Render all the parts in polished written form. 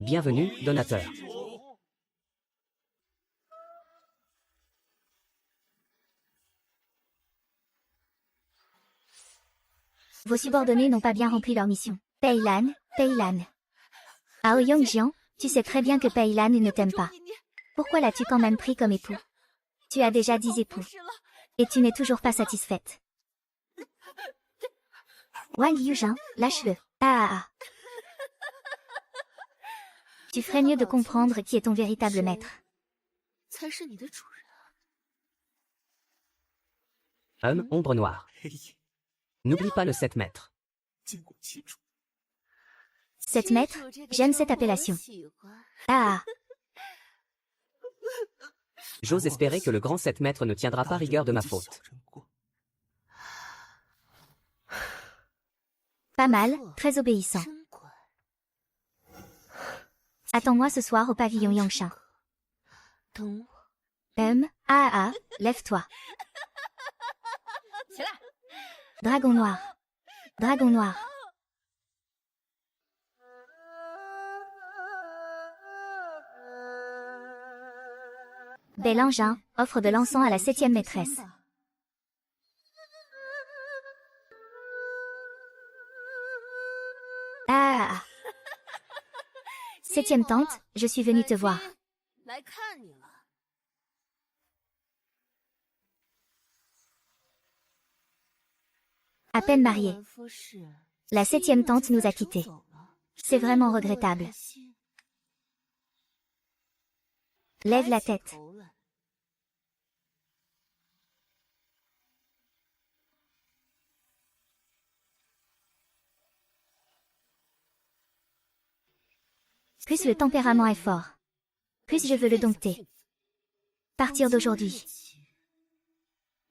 Bienvenue, donateur. Vos subordonnés n'ont pas bien rempli leur mission. Peilan, Peilan. Ao Yongjian, tu sais très bien que Peilan ne t'aime pas. Pourquoi l'as-tu quand même pris comme époux? Tu as déjà 10 époux. Et tu n'es toujours pas satisfaite. Wang Yuzhan, lâche-le. Ah. Tu ferais mieux de comprendre qui est ton véritable maître. Homme, ombre noire. N'oublie pas le 7 mètres. 7 mètres, j'aime cette appellation. Ah. J'ose espérer que le grand 7 mètres ne tiendra pas rigueur de ma faute. Pas mal, très obéissant. Attends-moi ce soir au pavillon Yangshan. Lève-toi. Dragon noir. Dragon noir. Bel engin, offre de l'encens à la 7e maîtresse. Ah. 7e tante, je suis venue te voir. À peine mariée. La 7e tante nous a quittés. C'est vraiment regrettable. Lève la tête. Plus le tempérament est fort, plus je veux le dompter. Partir d'aujourd'hui.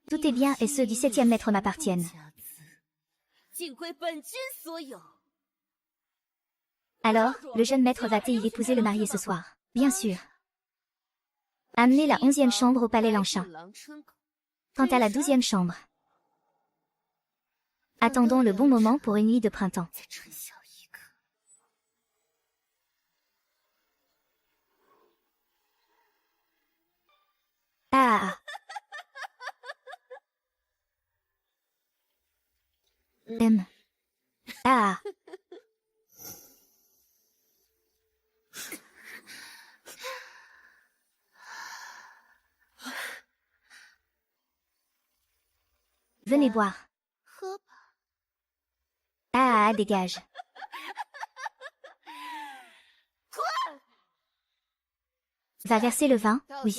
Tous tes biens et ceux du 7e maître m'appartiennent. Alors, le jeune maître va-t-il épouser le marié ce soir? Bien sûr. Amenez la 11e chambre au palais Langshan. Quant à la 12e chambre, attendons le bon moment pour une nuit de printemps. Ah. Ah. Venez boire. Ah, dégage. Va verser le vin, oui.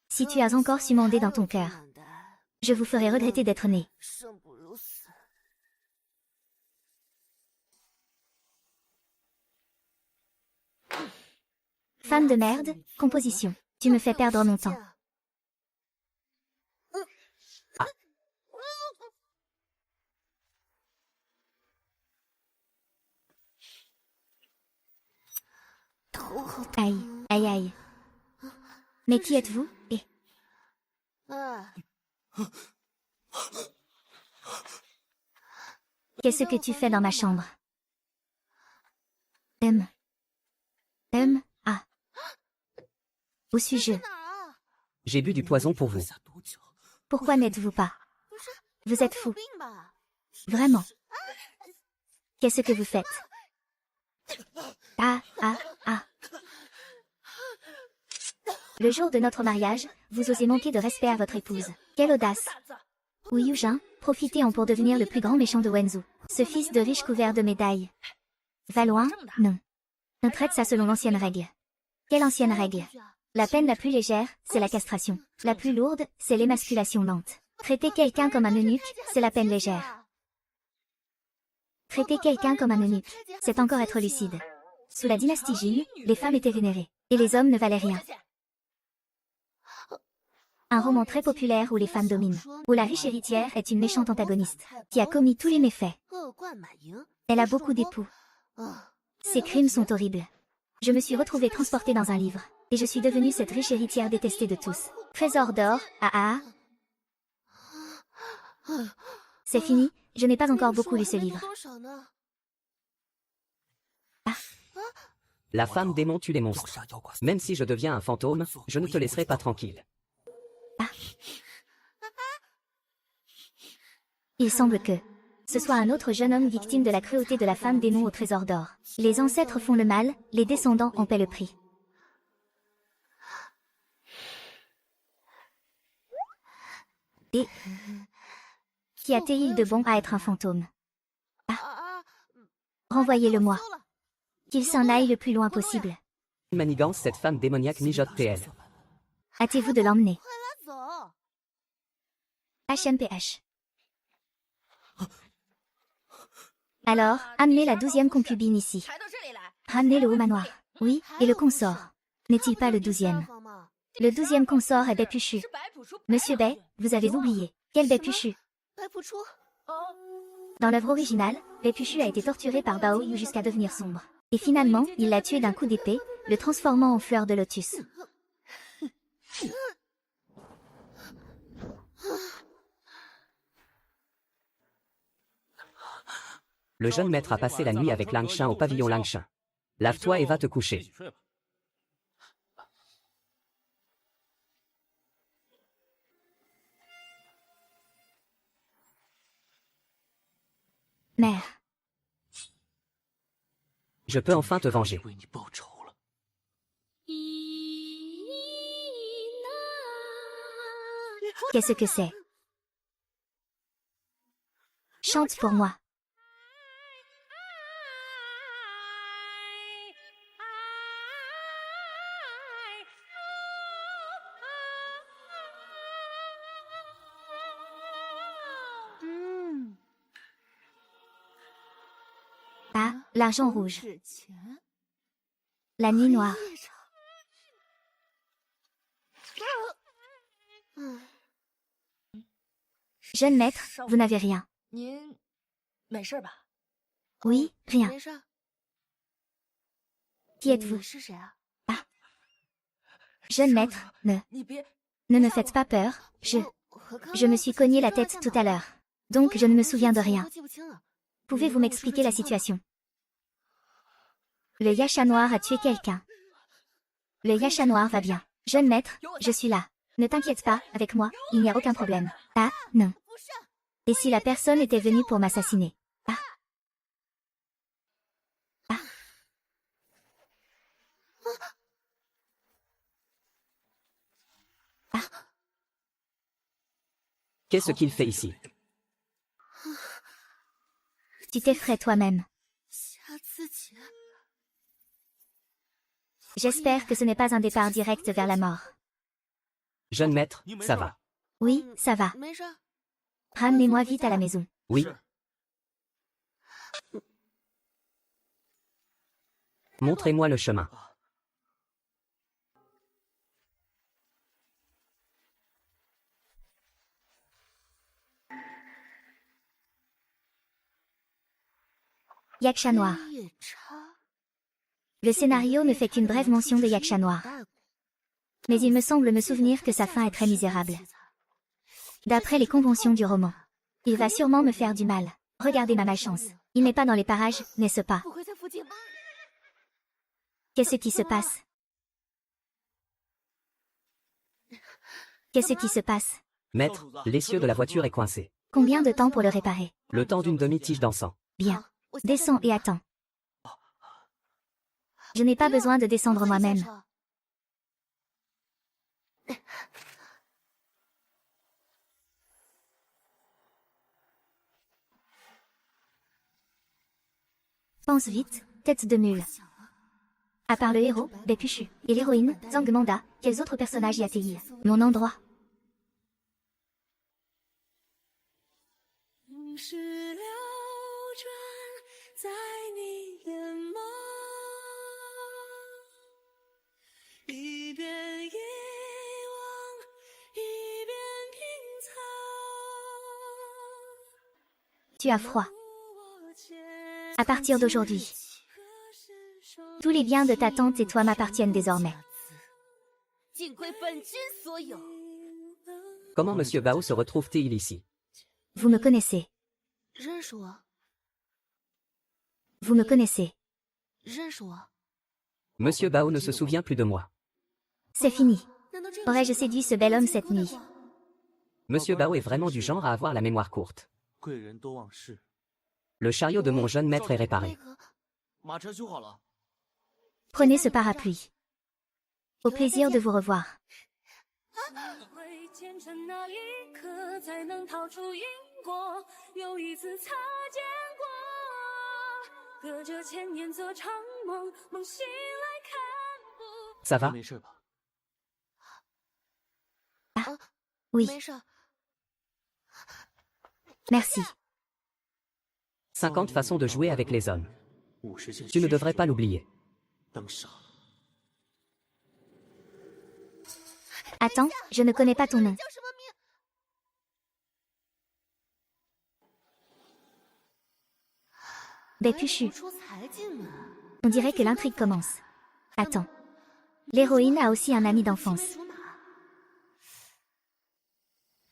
Si tu as encore sumandé dans ton cœur, je vous ferai regretter d'être né. Femme de merde, composition. Tu me fais perdre mon temps. Aïe, aïe, aïe. Mais qui êtes-vous, et... Qu'est-ce que tu fais dans ma chambre? Où suis-je? J'ai bu du poison pour vous. Pourquoi n'êtes-vous pas? Vous êtes fou. Vraiment. Qu'est-ce que vous faites? Le jour de notre mariage, vous osez manquer de respect à votre épouse. Quelle audace! Wu Yuzhan, profitez-en pour devenir le plus grand méchant de Wenzhou. Ce fils de riche couvert de médailles. Va loin? Non. On traite ça selon l'ancienne règle. Quelle ancienne règle? La peine la plus légère, c'est la castration. La plus lourde, c'est l'émasculation lente. Traiter quelqu'un comme un eunuque, c'est la peine légère. Traiter quelqu'un comme un eunuque, c'est encore être lucide. Sous la dynastie Jin, les femmes étaient vénérées, et les hommes ne valaient rien. Un roman très populaire où les femmes dominent, où la riche héritière est une méchante antagoniste, qui a commis tous les méfaits. Elle a beaucoup d'époux. Ces crimes sont horribles. Je me suis retrouvée transportée dans un livre, et je suis devenue cette riche héritière détestée de tous. Trésor d'or, C'est fini, je n'ai pas encore beaucoup lu ce livre. La femme démon tue les monstres. Même si je deviens un fantôme, je ne te laisserai pas tranquille. Il semble que ce soit un autre jeune homme victime de la cruauté de la femme démon au trésor d'or. Les ancêtres font le mal, les descendants en paient le prix. Et qui a-t-il de bon à être un fantôme? Renvoyez-le-moi. Qu'il s'en aille le plus loin possible. Une manigance, cette femme démoniaque mijote TL. Hâtez-vous de l'emmener. HMPH. Alors, amenez la 12e concubine ici. Ramenez le haut manoir. Oui, et le consort. N'est-il pas le 12e? Le 12e consort est Baipushu. Monsieur Bai, vous avez oublié. Quel Baipushu? Dans l'œuvre originale, Baipushu a été torturé par Bao Yu jusqu'à devenir sombre. Et finalement, il l'a tué d'un coup d'épée, le transformant en fleur de lotus. Le jeune maître a passé la nuit avec Langshan au pavillon Langshan. Lave-toi et va te coucher. Mère. Je peux enfin te venger. Qu'est-ce que c'est? Chante pour moi. Ah, l'argent rouge. La nuit noire. Jeune maître, vous n'avez rien. Oui, rien. Qui êtes-vous? Ah. Jeune maître, ne me faites pas peur, je me suis cogné la tête tout à l'heure. Donc je ne me souviens de rien. Pouvez-vous m'expliquer la situation? Le Yasha noir a tué quelqu'un. Le Yasha noir va bien. Jeune maître, je suis là. Ne t'inquiète pas, avec moi, il n'y a aucun problème. Ah, non. Et si la personne était venue pour m'assassiner? Ah. Ah. Ah. Qu'est-ce qu'il fait ici? Tu t'effraies toi-même. J'espère que ce n'est pas un départ direct vers la mort. Jeune maître, ça va. Oui, ça va. Ramenez-moi vite à la maison. Oui. Montrez-moi le chemin. Yaksha noir. Le scénario ne fait qu'une brève mention de Yaksha noir. Mais il me semble me souvenir que sa fin est très misérable. D'après les conventions du roman. Il va sûrement me faire du mal. Regardez ma malchance. Il n'est pas dans les parages, n'est-ce pas? Qu'est-ce qui se passe? Qu'est-ce qui se passe? Maître, l'essieu de la voiture est coincé. Combien de temps pour le réparer? Le temps d'une demi-tige d'encens. Bien. Descends et attends. Je n'ai pas besoin de descendre moi-même. Pense vite, tête de mule. À part le héros, Baipushu, et l'héroïne, Zhang Manda, quels autres personnages y a-t-il? Mon endroit. Tu as froid. À partir d'aujourd'hui, tous les biens de ta tante et toi m'appartiennent désormais. Comment Monsieur Bao se retrouve-t-il ici? Vous me connaissez. Vous me connaissez. Monsieur Bao ne se souvient plus de moi. C'est fini. Aurais-je séduit ce bel homme cette nuit? Monsieur Bao est vraiment du genre à avoir la mémoire courte. 贵人多忘事。 Le chariot de mon jeune maître est réparé. 马车修好了。 Prenez ce parapluie. Au plaisir de vous revoir. 会虔诚那一刻，才能逃出因果，又一次擦肩过。隔着千年做场梦，梦醒来看不。 Ça va? 没事吧？ Oui, 没事。 merci. 50 façons de jouer avec les hommes. 50件 Tu ne devrais pas l'oublier. 当傻。 Attends, je ne connais pas ton nom. 叫什么名？ Bépuchu. 出才进来。 On dirait que l'intrigue commence. Attends. L'héroïne a aussi un ami d'enfance. 属哪？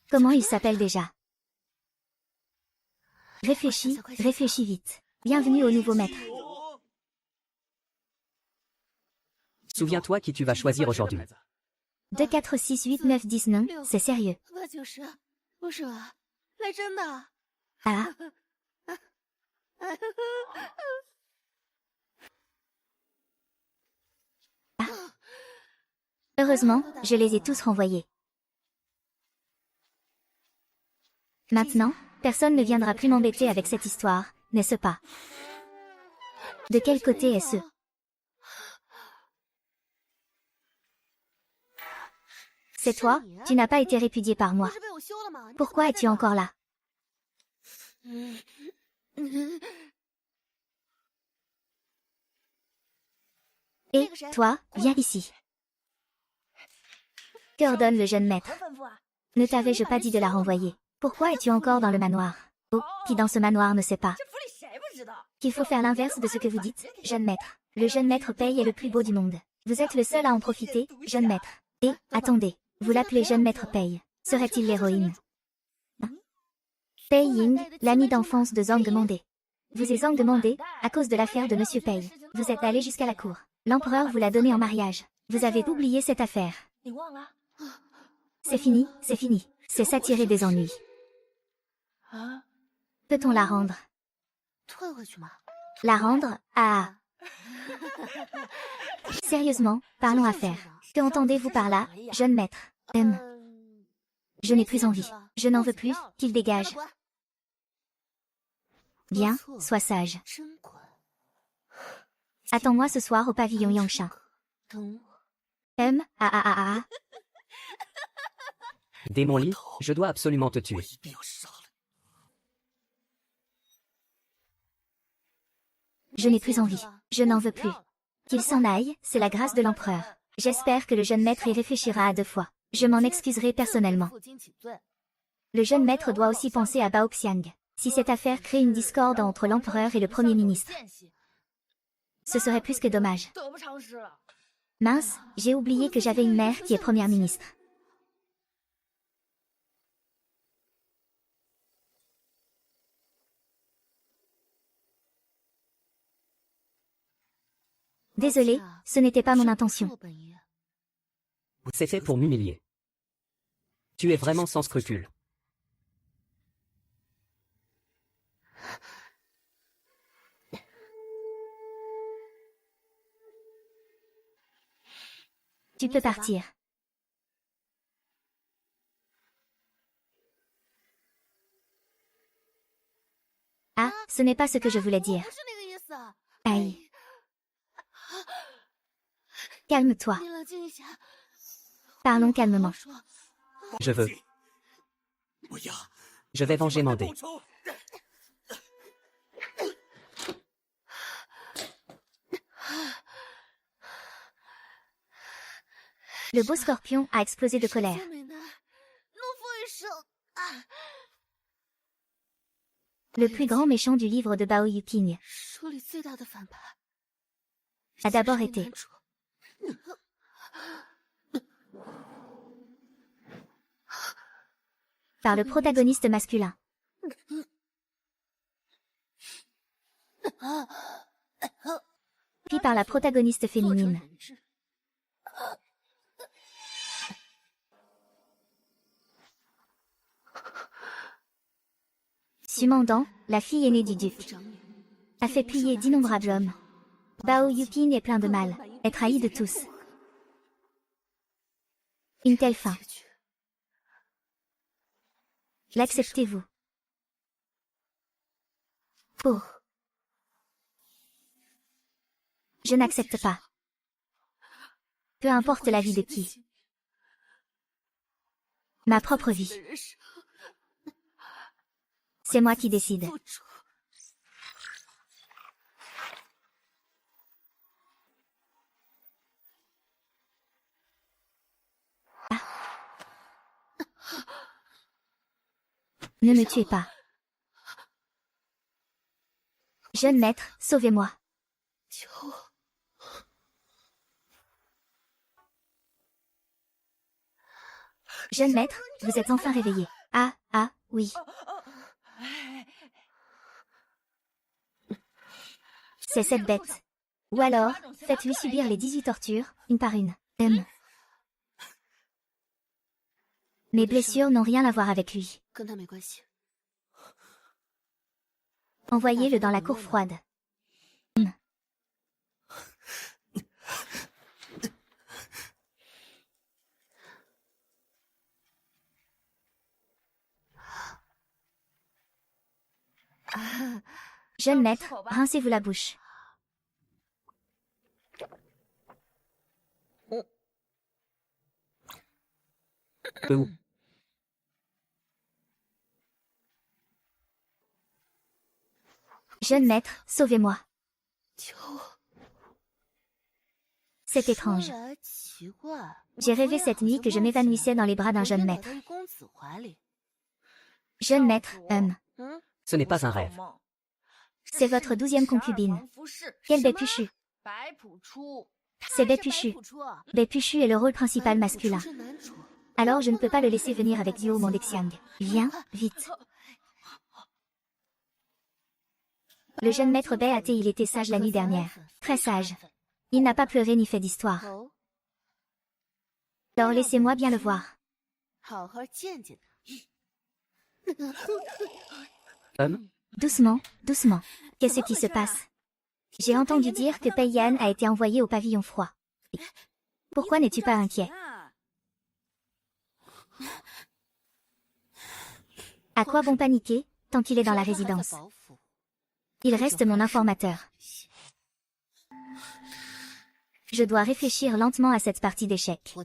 Comment il s'appelle déjà? Réfléchis, réfléchis vite. Bienvenue au nouveau maître. Souviens-toi qui tu vas choisir aujourd'hui. 2, 4, 6, 8, 9, 10 non, c'est sérieux. 那就是不是吧？来真的。 Ah, heureusement, je les ai tous renvoyés. Maintenant, personne ne viendra plus m'embêter avec cette histoire, n'est-ce pas? De quel côté est-ce? C'est toi, tu n'as pas été répudié par 不 moi. 是被我休了吗？ Pourquoi es-tu encore là? Et, toi, viens ici. Que ordonne le jeune maître? 吩咐啊？ Ne t'avais-je pas dit de la renvoyer? Pourquoi es-tu encore dans le manoir? Oh, qui dans ce manoir ne sait pas? 这府里谁不知道？ Qu'il faut faire l'inverse de ce que vous dites, jeune maître. Le jeune maître paye est le plus beau du monde. Vous êtes le seul à en profiter, jeune maître. Et, attendez, vous l'appelez jeune maître paye. Serait-il l'héroïne? Hein? Pei Ying, l'ami d'enfance de Zhang Mandé. Vous et Zhang Mandé, à cause de l'affaire de Monsieur Pei. Vous êtes allé jusqu'à la cour. L'empereur vous l'a donné en mariage. Vous avez oublié cette affaire. 你忘了？ C'est fini, c'est fini. C'est s'attirer des ennuis. 啊， Peut-on la rendre? 退回去吗？ La rendre? Ah. Sérieusement, parlons affaires. Que entendez-vous par là, jeune maître? Je n'ai plus envie. Je n'en veux plus, qu'il dégage. Bien, sois sage. 真滚！ Attends-moi ce soir au pavillon Yangshan. 等我。 Ah ah ah ah. Dès mon lit, je dois absolument te 我 tuer. 一定要杀了你。 Je n'ai plus envie. Je n'en veux plus. Qu'il s'en aille, c'est la grâce de l'empereur. J'espère que le jeune maître y réfléchira à 2 fois. Je m'en excuserai personnellement. 负荆请罪。 Le jeune maître doit aussi penser à Bao Xiang. Si cette affaire crée une discorde entre l'empereur et le premier ministre, 间隙 ce serait plus que dommage. 得不偿失了。 Mince, j'ai oublié que j'avais une mère qui est première ministre. Désolé, ce n'était pas mon intention. 我本意。 C'était pour m'humilier. Tu es vraiment sans scrupules. Tu peux partir. Ah, ce n'est pas ce que je voulais dire. 不是那个意思。 Aïe. Calme-toi. 你冷静一下。 Parlons 好 calmement. 说。 Je veux. 我要 Je vais venger Mandé. 报仇。 Le beau scorpion a explosé de colère. 最美的，怒妇一生啊！ Le plus grand méchant du livre de Bao Yuqing 书里最大的反派 a d'abord 是 été 男主 par le protagoniste masculin. par la protagoniste féminine. Sumandang, la fille aînée du duc, a fait plier d'innombrables hommes. Bao Yuping est plein de mal, est trahi de tous. Une telle fin. L'acceptez-vous? Oh. Je n'accepte pas. Peu importe la vie de qui. Ma propre vie. C'est moi qui décide. Ah. Ne me tuez pas. Jeune maître, sauvez-moi. Jeune maître, vous êtes enfin réveillé. Ah, oui. C'est cette bête. Ou alors, faites-lui subir les 18 tortures, une par une. Mes blessures n'ont rien à voir avec lui. Envoyez-le dans la cour froide. Jeune maître, rincez-vous la bouche. Où? Jeune maître, sauvez-moi. C'est étrange. J'ai rêvé cette nuit que je m'évanouissais dans les bras d'un jeune maître. Jeune maître, Ce n'est pas un rêve. c'est votre 12e concubine. Quel Baipushu. C'est Baipushu. Baipushu est le rôle principal masculin. Alors je ne peux pas le laisser venir avec Dio Mondexiang. Viens, vite. Le jeune maître Bai Até, il était sage la nuit dernière. Très sage. Il n'a pas pleuré ni fait d'histoire. Alors laissez-moi bien le voir. Doucement, doucement. Qu'est-ce qui se passe? J'ai entendu dire que Pei Yan a été envoyé au pavillon froid. Pourquoi n'es-tu pas inquiet? À quoi bon paniquer, tant qu'il est dans la résidence? Il reste mon informateur. Je dois réfléchir lentement à cette partie d'échecs.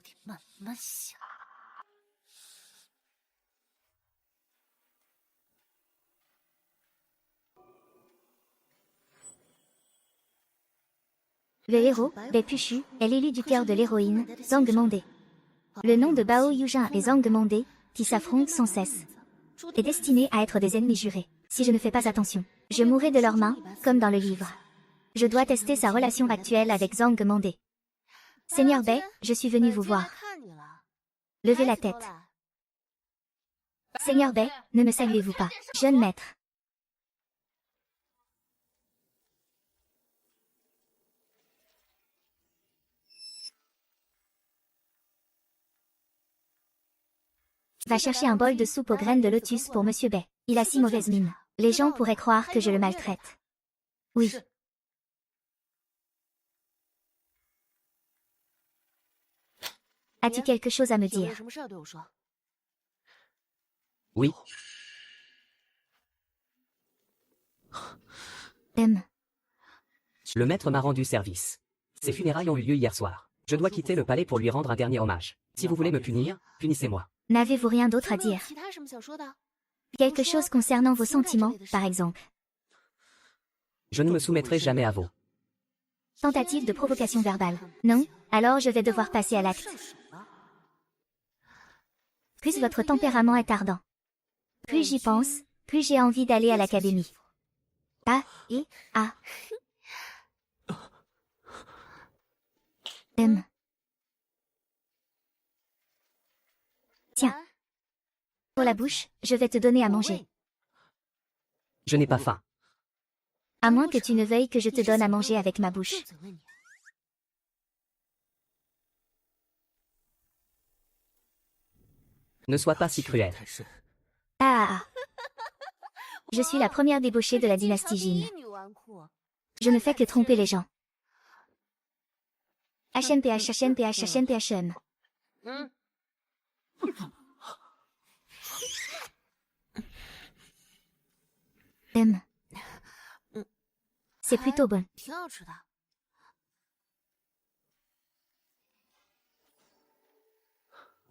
Le héros, Baipushu, est l'élu du cœur de l'héroïne, Zhang Monde. Le nom de Bao Yujin et Zhang Monde, qui s'affrontent sans cesse, est destiné à être des ennemis jurés. Si je ne fais pas attention, je mourrai de leurs mains, comme dans le livre. Je dois tester sa relation actuelle avec Zhang Monde. Seigneur Bai, je suis venu vous voir. Levez la tête. Seigneur Bai, ne me saluez-vous pas, jeune maître. Va chercher un bol de soupe aux graines de lotus pour Monsieur Bai. Il a si mauvaise mine. Les gens pourraient croire que je le maltraite. Oui. As-tu quelque chose à me dire? Oui. Le maître m'a rendu service. Ses funérailles ont eu lieu hier soir. Je dois quitter le palais pour lui rendre un dernier hommage. Si vous voulez me punir, punissez-moi. N'avez-vous rien d'autre à dire? Quelque chose concernant vos sentiments, par exemple. Je ne me soumettrai jamais à vos Tentative de provocation verbale. Non? Alors je vais devoir passer à l'acte. Plus votre tempérament est ardent. Plus j'y pense, plus j'ai envie d'aller à l'académie. Tiens. Pour la bouche, je vais te donner à manger. Je n'ai pas faim. À moins que tu ne veuilles que je te donne à manger avec ma bouche. Ne sois pas si cruel. 太深， Ah. Je suis la première débauchée de la dynastie Jin. 女纨绔 Je ne fais que tromper les gens. HMPH, HMPH, HMPHM. 嗯， C'est plutôt bon. 挺好吃的。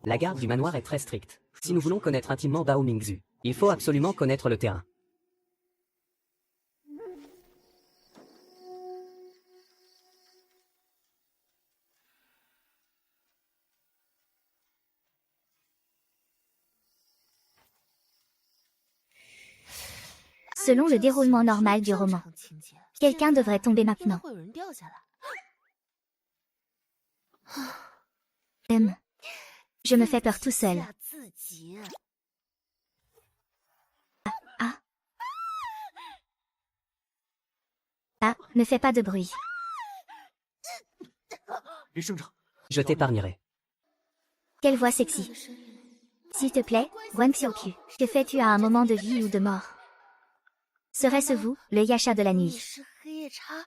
La garde du manoir est très stricte. Si nous voulons connaître intimement Bao Mingzhu, il faut absolument connaître le terrain. Selon le déroulement normal du roman, 正常情节 quelqu'un devrait tomber 应该 maintenant. 会有人掉下来。 Je me fais peur tout seul. 吓自己 Ah, ne fais pas de bruit. 林省长， Je t'épargnerai. Quelle voix sexy. S'il te plaît, Wang Xiaoqiu, que fais-tu à un moment de vie ou de mort? Serait-ce vous, le Yasha de la 你 nuit? 是黑夜叉，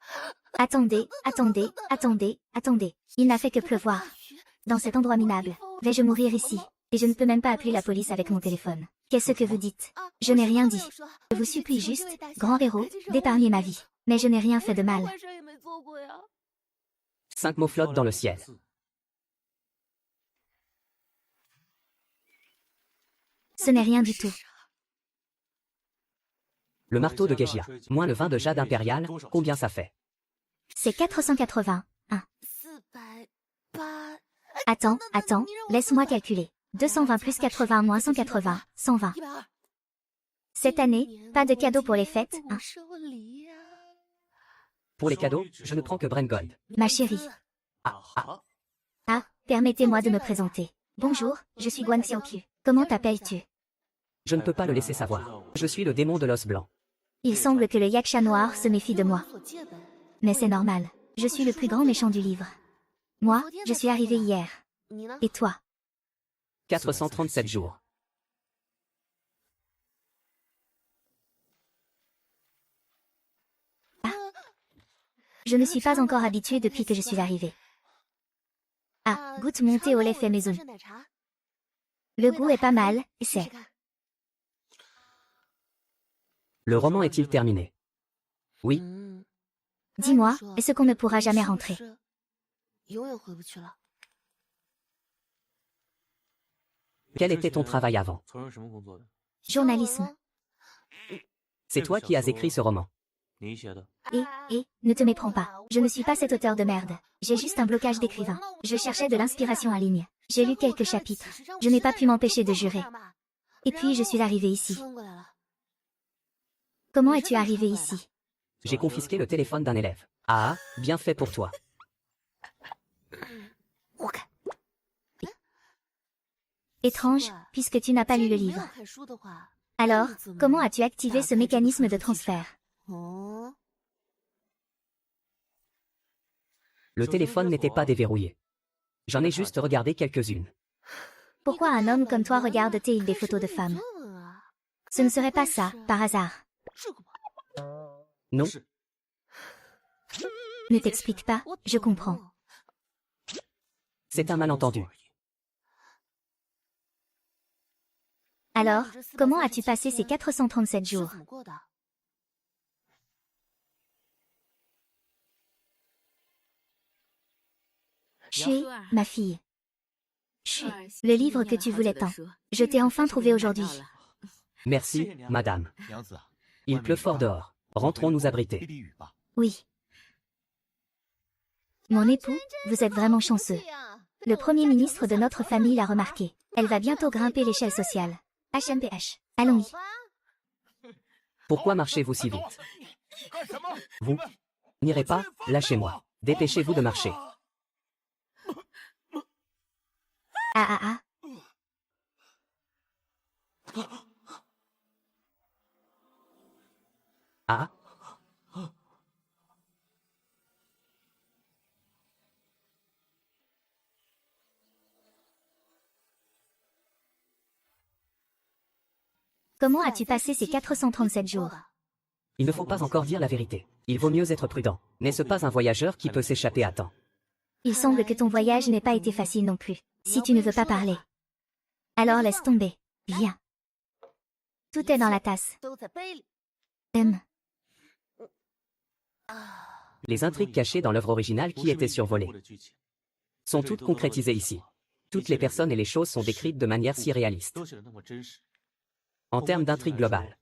Attendez, attendez, attendez, attendez. Il n'a fait que pleuvoir. Dans cet endroit minable, vais-je mourir ici? Et je ne peux même pas appeler la police avec mon téléphone. Qu'est-ce que vous dites? Je n'ai rien dit. Je vous supplie juste, grand héros, d'épargner ma vie. Mais je n'ai rien fait de mal. 坏事也没做过呀。 5 mots flottent dans le ciel. Ce n'est rien du tout. Le marteau de Gejia, moins le vin de jade impérial, combien ça fait? C'est 480. 408。 Attends, attends, laisse-moi calculer. 220 plus 80 moins 180, 120. 120。 Cette année, pas de cadeau pour les fêtes, hein. 生离呀。 Pour les cadeaux, je ne prends que Brengold. Ma chérie. Ah, ah, Ah, permettez-moi de me présenter. Bonjour, je suis Guan Xiaoqiu. Comment t'appelles-tu? je ne peux pas le laisser savoir. Je suis le démon de l'os blanc. Il semble que le Yaksha noir se méfie de moi. 所借本 Mais c'est normal. Je suis le plus grand méchant du livre. Moi, je suis arrivé hier. 你呢？ Et toi? 437 jours. Je ne suis pas encore habituée depuis que je suis arrivée. Ah, goûte mon thé au lait fait maison. 山奶茶 Le goût est pas mal, 试试 c'est. 看 Le roman est-il terminé? Oui. 嗯 Dis-moi, 说 est-ce qu'on ne pourra jamais 是不 rentrer? 是永远回不去了。 Quel était ton travail avant? 从事什么工作的？ Journalisme. C'est toi qui as écrit ce roman. 你写的？ Ne te méprends pas. Je ne suis pas cet auteur de merde. J'ai juste un blocage d'écrivain. Je cherchais de l'inspiration en ligne. J'ai lu quelques chapitres. Je n'ai pas pu m'empêcher de jurer. Et puis je suis arrivée ici. 穿过来了。 Comment es-tu arrivé ici? J'ai confisqué le téléphone d'un élève. Ah, bien fait pour toi. 我看。 Étrange, puisque tu n'as pas lu le 既然你没有 livre. 看书的话， Alors, comment as-tu activé ce mécanisme de transfert? 哦， Le téléphone n'était pas déverrouillé. J'en ai juste regardé quelques-unes. Pourquoi un homme comme toi regarde-t-il des photos de femmes? 问啊， Ce ne serait pas ça, par hasard. 这个吧， Non, 是 Ne t'explique pas, 我 je 懂 comprends. c'est un malentendu. Alors, comment as-tu passé ces 437 是 jours? 怎么过的？ Chez, ma fille. Chut, le livre que tu voulais tant. Je t'ai enfin trouvé aujourd'hui. Merci, madame. 娘子， Il pleut fort dehors. Rentrons nous 滴 abriter. 滴雨吧。 Oui. Mon époux, vous êtes vraiment chanceux. Le premier ministre de notre famille l'a remarqué. Elle va bientôt grimper l'échelle sociale. HMPH. Allons-y. Pourquoi marchez-vous si vite? Vous n'irez pas? Lâchez-moi. Dépêchez-vous de marcher. Ah ah ah. Ah, Comment as-tu passé ces 437 jours? Il ne faut pas encore dire la vérité. Il vaut mieux être prudent. N'est-ce pas un voyageur qui peut s'échapper à temps? Il semble que ton voyage n'ait pas été facile non plus. Si tu ne veux pas parler, alors laisse tomber. Viens. Tout est dans la tasse. 都在杯里。 Les intrigues cachées dans l'œuvre originale qui étaient survolées sont toutes concrétisées ici. Toutes les personnes et les choses sont décrites de manière si réaliste. En termes d'intrigue globale,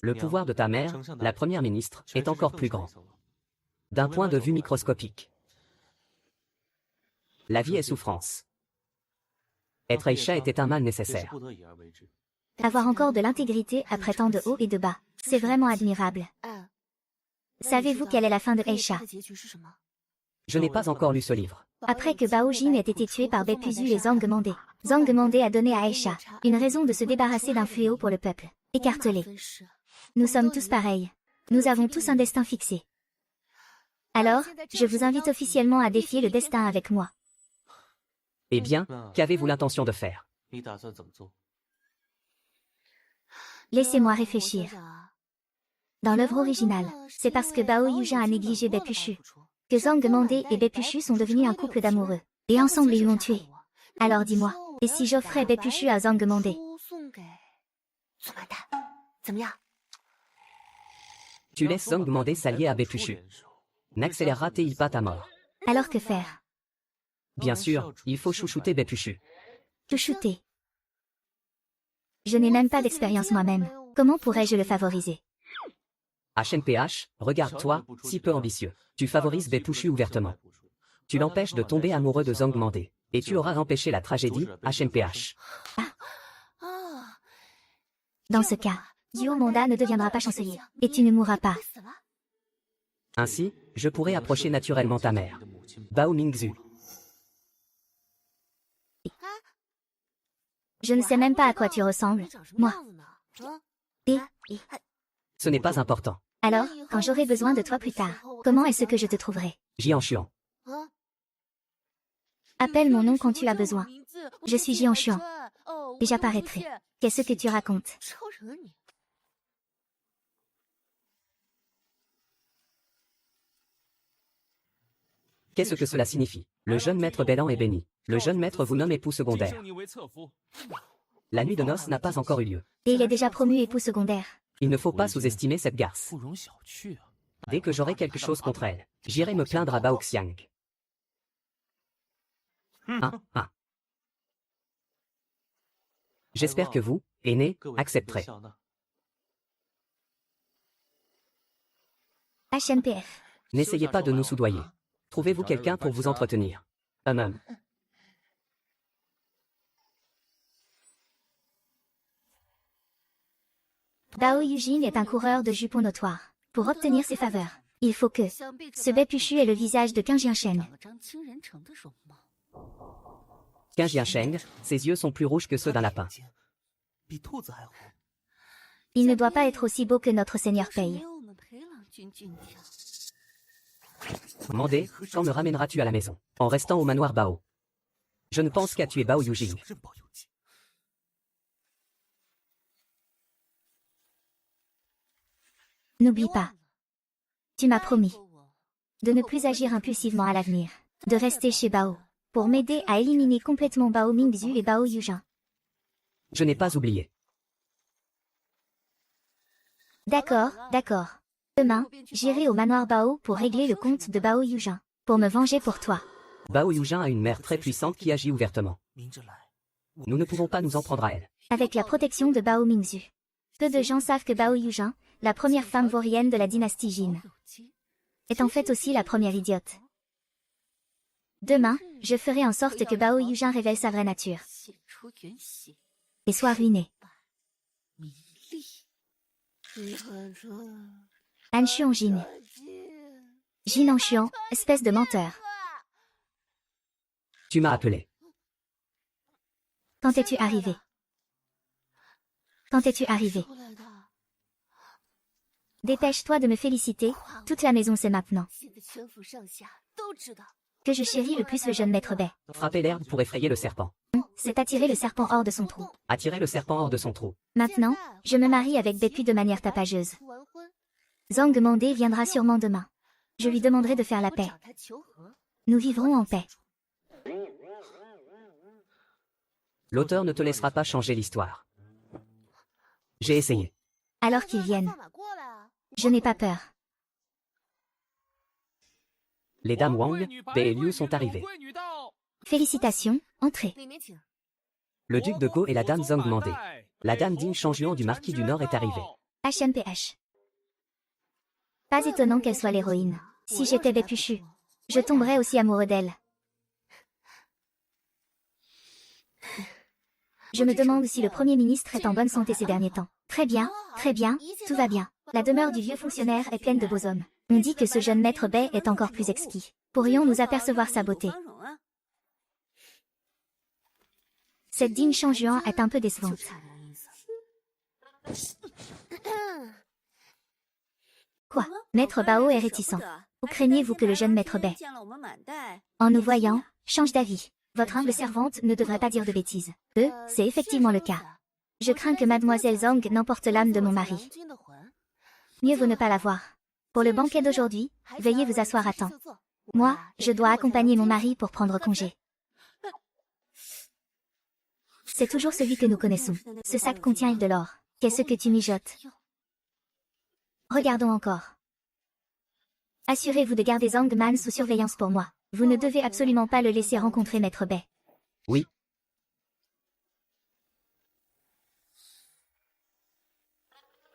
le pouvoir de ta mère, la première ministre, est encore plus grand. D'un point de vue microscopique, la vie est souffrance. Être Aïcha était un mal nécessaire. Avoir encore de l'intégrité après tant de hauts et de bas, c'est vraiment admirable. 嗯， Savez-vous quelle est la fin de Aïcha? 结局是什么？ Je n'ai pas encore lu ce livre. Après que Bao Jin ait été tué par Baepuzu et Zhang Mandé, Zhang Mandé a donné à Aïcha une raison de se débarrasser d'un fléau pour le peuple, écartelé. 分尸。 Nous sommes tous pareils. Nous avons tous un destin fixé. Alors, je vous invite officiellement à défier le destin avec moi. Eh bien, qu'avez-vous l'intention de faire? 你打算怎么做？ Laissez-moi 我想 réfléchir. 想啊 Dans l'œuvre originale, c'est parce que Bao Yujin a négligé Baepuchu que Zhang Mandé et Baepuchu sont devenus un couple d'amoureux, et ensemble ils l'ont tué. Alors dis-moi, et si j'offrais Baepuchu à Zhang Mandé? 都送给宋完蛋，怎么样？ Tu laisses Zhang Mandé s'allier à Baepuchu. N'accélérera-t-il pas ta mort? Alors que faire? Bien sûr, il faut chouchouter Baepuchu. Chouchouter. Je n'ai même pas d'expérience moi-même. Comment pourrais-je le favoriser? HNPH, regarde-toi, si peu ambitieux. Tu favorises Baepuchu ouvertement. Tu l'empêches de tomber amoureux de Zhang Mandé. Et tu auras empêché la tragédie, HNPH. 啊， Dans ce cas, Dio Monda ne deviendra pas chancelier, et tu ne mourras pas. 会死了。 Ainsi, je pourrais approcher naturellement ta mère. Bao Mingzhu. Je ne sais même pas à quoi tu ressembles, 你长什么 moi. 样子呢？啊， Et, Ce n'est pas important. alors, quand j'aurai besoin de toi plus tard, comment est-ce que je te trouverai? Jian Xuan. 啊， Appelle mon nom quand tu as besoin. 名字 Je suis Jian Xuan. 哦， Et j'apparaîtrai. Qu'est-ce que tu racontes? 超人你。 Qu'est-ce que cela signifie? Le jeune maître Bélan est béni. Le jeune maître vous nomme époux secondaire. La nuit de noces n'a pas encore eu lieu. Et il est déjà promu époux secondaire. Il ne faut pas sous-estimer cette garce. 不容小觑啊！ Dès que j'aurai quelque chose contre elle, j'irai me plaindre à Bao Xiang. Ah. J'espère que vous, aînés, 各位别 accepterez. 笑纳。 HNPF. N'essayez pas de nous soudoyer. Trouvez-vous quelqu'un pour vous entretenir. Bao Yujin est un coureur de jupons notoire. Pour obtenir ses faveurs, il faut que 想必 ce Baepuchu ait le visage de Qing Jiansheng. 长了张清人城的容貌。 Qu'un Jiansheng, ses yeux sont plus rouges que ceux d'un lapin. 比兔子还红。 Il ne doit pas être aussi beau que notre Seigneur 没 Pei. 有我们裴朗君俊俏。 Mandé, quand me ramèneras-tu à la maison? En restant au manoir Bao. Je ne pense qu'à tuer Bao Yujing. 任保有计。 N'oublie pas. Tu m'as promis de ne plus agir impulsivement à l'avenir, de rester chez Bao, pour m'aider à éliminer complètement Bao Mingzhu et Bao Yujin. Je n'ai pas oublié. D'accord, d'accord. Demain, j'irai au manoir Bao pour régler le compte de Bao Yujin, pour me venger pour toi. Bao Yujin a une mère très puissante qui agit ouvertement. 明着来。 Nous ne pouvons pas nous en prendre à elle. Avec la protection de Bao Mingzhu. Peu de gens savent que Bao Yujin, la première femme vaurienne de la dynastie Jin, 有机 est en fait aussi la première idiote. Demain, je ferai en sorte que Bao Yujin révèle sa vraie nature, 显出原形， et soit ruiné. 名利。你看这 Han Xuan Jin. Jin en Xuan, espèce de menteur. Tu m'as appelé. Quand es-tu arrivé? Quand es-tu arrivé? 出来的， Dépêche-toi de me féliciter, toute la maison sait maintenant 现在全府上下都知道。 que je chéris le plus le jeune maître Bai. Frapper l'herbe pour effrayer le serpent. c'est attirer le serpent hors de son trou. Attirer le serpent hors de son trou. Maintenant, je me marie avec Bepu de manière tapageuse. Zhang Monde viendra sûrement demain. Je lui demanderai de faire la paix. Nous vivrons en paix. L'auteur ne te laissera pas changer l'histoire. J'ai essayé. Alors qu'ils viennent. Je n'ai pas peur. Les dames Wang, Bei et Liu sont arrivées. Félicitations, entrez. Le duc de Go et la dame Zhang Mandé. La dame Ding Changyuan du marquis du Nord est arrivée. HMPH. Pas étonnant qu'elle soit l'héroïne. Si j'étais Bépuchu, je tomberais aussi amoureux d'elle. Je me demande si le Premier ministre est en bonne santé ces derniers temps. Très bien, tout va bien. La demeure du vieux fonctionnaire est pleine de beaux hommes. On dit que ce jeune maître Bei est encore plus exquis. Pourrions-nous apercevoir sa beauté? Cette Ding Changyuan est un peu décevante. Quoi? Maître Bao est réticent. Où craignez-vous que le jeune maître Bei, en nous voyant, change d'avis? Votre humble servante ne devrait pas dire de bêtises. C'est effectivement le cas. Je crains que mademoiselle Zhang n'emporte l'âme de mon mari. Mieux vaut ne pas la voir. Pour le banquet d'aujourd'hui, veuillez vous asseoir à temps. Moi, je dois accompagner mon mari pour prendre congé. C'est toujours celui que nous connaissons. Ce sac contient de l'or. Qu'est-ce que tu mijotes? Regardons encore. Assurez-vous de garder Zhang Man sous surveillance pour moi. Vous ne devez absolument pas le laisser rencontrer maître Bei. Oui.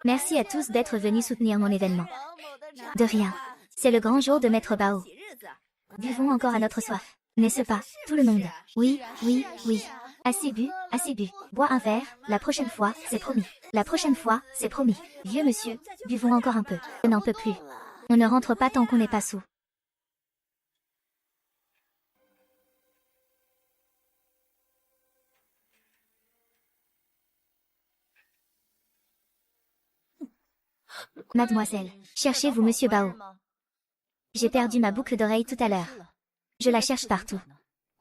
Merci à tous d'être venus soutenir mon événement. De rien. C'est le grand jour de maître Bao. Buvons encore à notre soif. N'est-ce pas, tout le monde? Oui. Assez bu. Bois un verre, la prochaine fois, c'est promis. Vieux monsieur, buvons encore un peu. Je n'en peux plus. On ne rentre pas tant qu'on n'est pas sous. Mademoiselle, cherchez-vous monsieur Bao? J'ai perdu ma boucle d'oreille tout à l'heure. Je la cherche partout.